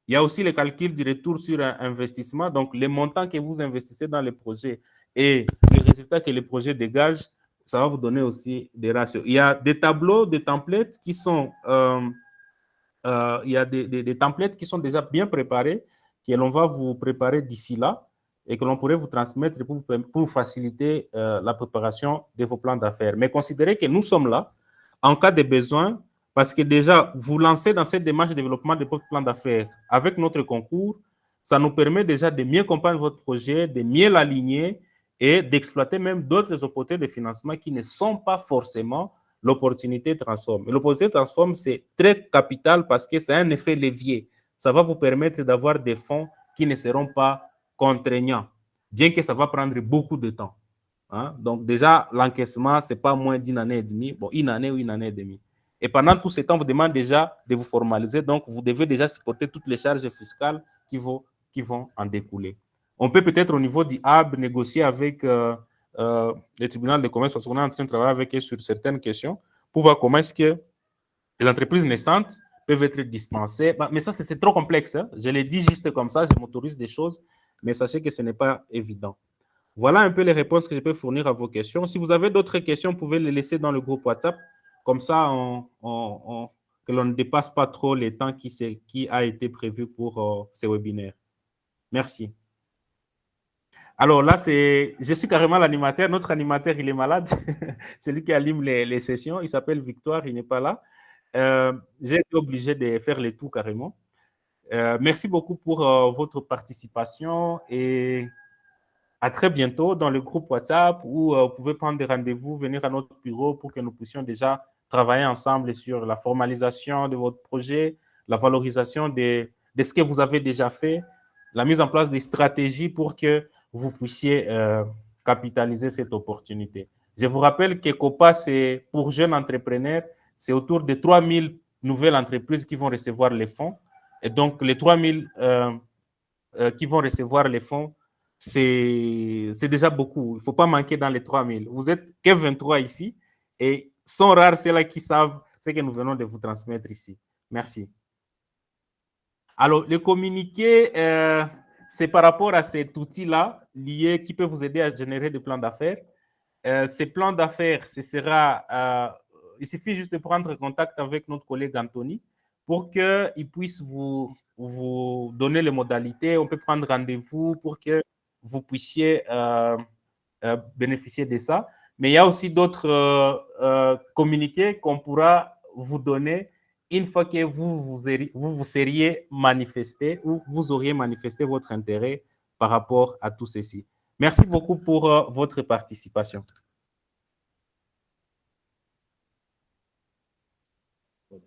Il y a aussi le calcul du retour sur un investissement. Donc, les montants que vous investissez dans le projet et les résultats que le projet dégage, ça va vous donner aussi des ratios. Il y a des tableaux, des templates qui sont, il y a des templates qui sont déjà bien préparés, que l'on va vous préparer d'ici là et que l'on pourrait vous transmettre pour faciliter la préparation de vos plans d'affaires. Mais considérez que nous sommes là en cas de besoin, parce que déjà, vous lancez dans cette démarche de développement de votre plan d'affaires avec notre concours, ça nous permet déjà de mieux comprendre votre projet, de mieux l'aligner et d'exploiter même d'autres opportunités de financement qui ne sont pas forcément l'opportunité transforme. Et l'opportunité transforme, c'est très capital parce que c'est un effet levier. Ça va vous permettre d'avoir des fonds qui ne seront pas contraignants, bien que ça va prendre beaucoup de temps. Hein? Donc déjà, l'encaissement, ce n'est pas moins d'une année et demie, bon, une année ou une année et demie. Et pendant tout ce temps, on vous demande déjà de vous formaliser, donc vous devez déjà supporter toutes les charges fiscales qui vont en découler. On peut peut-être au niveau du HAB négocier avec le tribunal de commerce, parce qu'on est en train de travailler avec eux sur certaines questions, pour voir comment est-ce que les entreprises naissantes peuvent être dispensées. Mais ça, c'est trop complexe. Hein? Je l'ai dit juste comme ça, je m'autorise des choses, mais sachez que ce n'est pas évident. Voilà un peu les réponses que je peux fournir à vos questions. Si vous avez d'autres questions, vous pouvez les laisser dans le groupe WhatsApp. Comme ça, que l'on ne dépasse pas trop les temps qui a été prévu pour ces webinaires. Merci. Alors là, je suis carrément l'animateur. Notre animateur, il est malade. C'est lui qui anime les sessions. Il s'appelle Victoire, il n'est pas là. J'ai été obligé de faire les tout carrément. Merci beaucoup pour votre participation et à très bientôt dans le groupe WhatsApp où vous pouvez prendre des rendez-vous, venir à notre bureau pour que nous puissions déjà travailler ensemble sur la formalisation de votre projet, la valorisation de ce que vous avez déjà fait, la mise en place des stratégies pour que vous puissiez capitaliser cette opportunité. Je vous rappelle que COPA, c'est pour jeunes entrepreneurs, c'est autour de 3000 nouvelles entreprises qui vont recevoir les fonds. Et donc, les 3000 qui vont recevoir les fonds, c'est déjà beaucoup. Il ne faut pas manquer dans les 3000. Vous êtes que 23 ici et sont rares ceux-là qui savent ce que nous venons de vous transmettre ici. Merci. Alors, le communiqué, c'est par rapport à cet outil-là lié qui peut vous aider à générer des plans d'affaires. Ces plans d'affaires, ce sera, il suffit juste de prendre contact avec notre collègue Anthony pour qu'il puisse vous donner les modalités. On peut prendre rendez-vous pour que vous puissiez bénéficier de ça. Mais il y a aussi d'autres communiqués qu'on pourra vous donner une fois que vous seriez manifesté ou vous auriez manifesté votre intérêt par rapport à tout ceci. Merci beaucoup pour votre participation.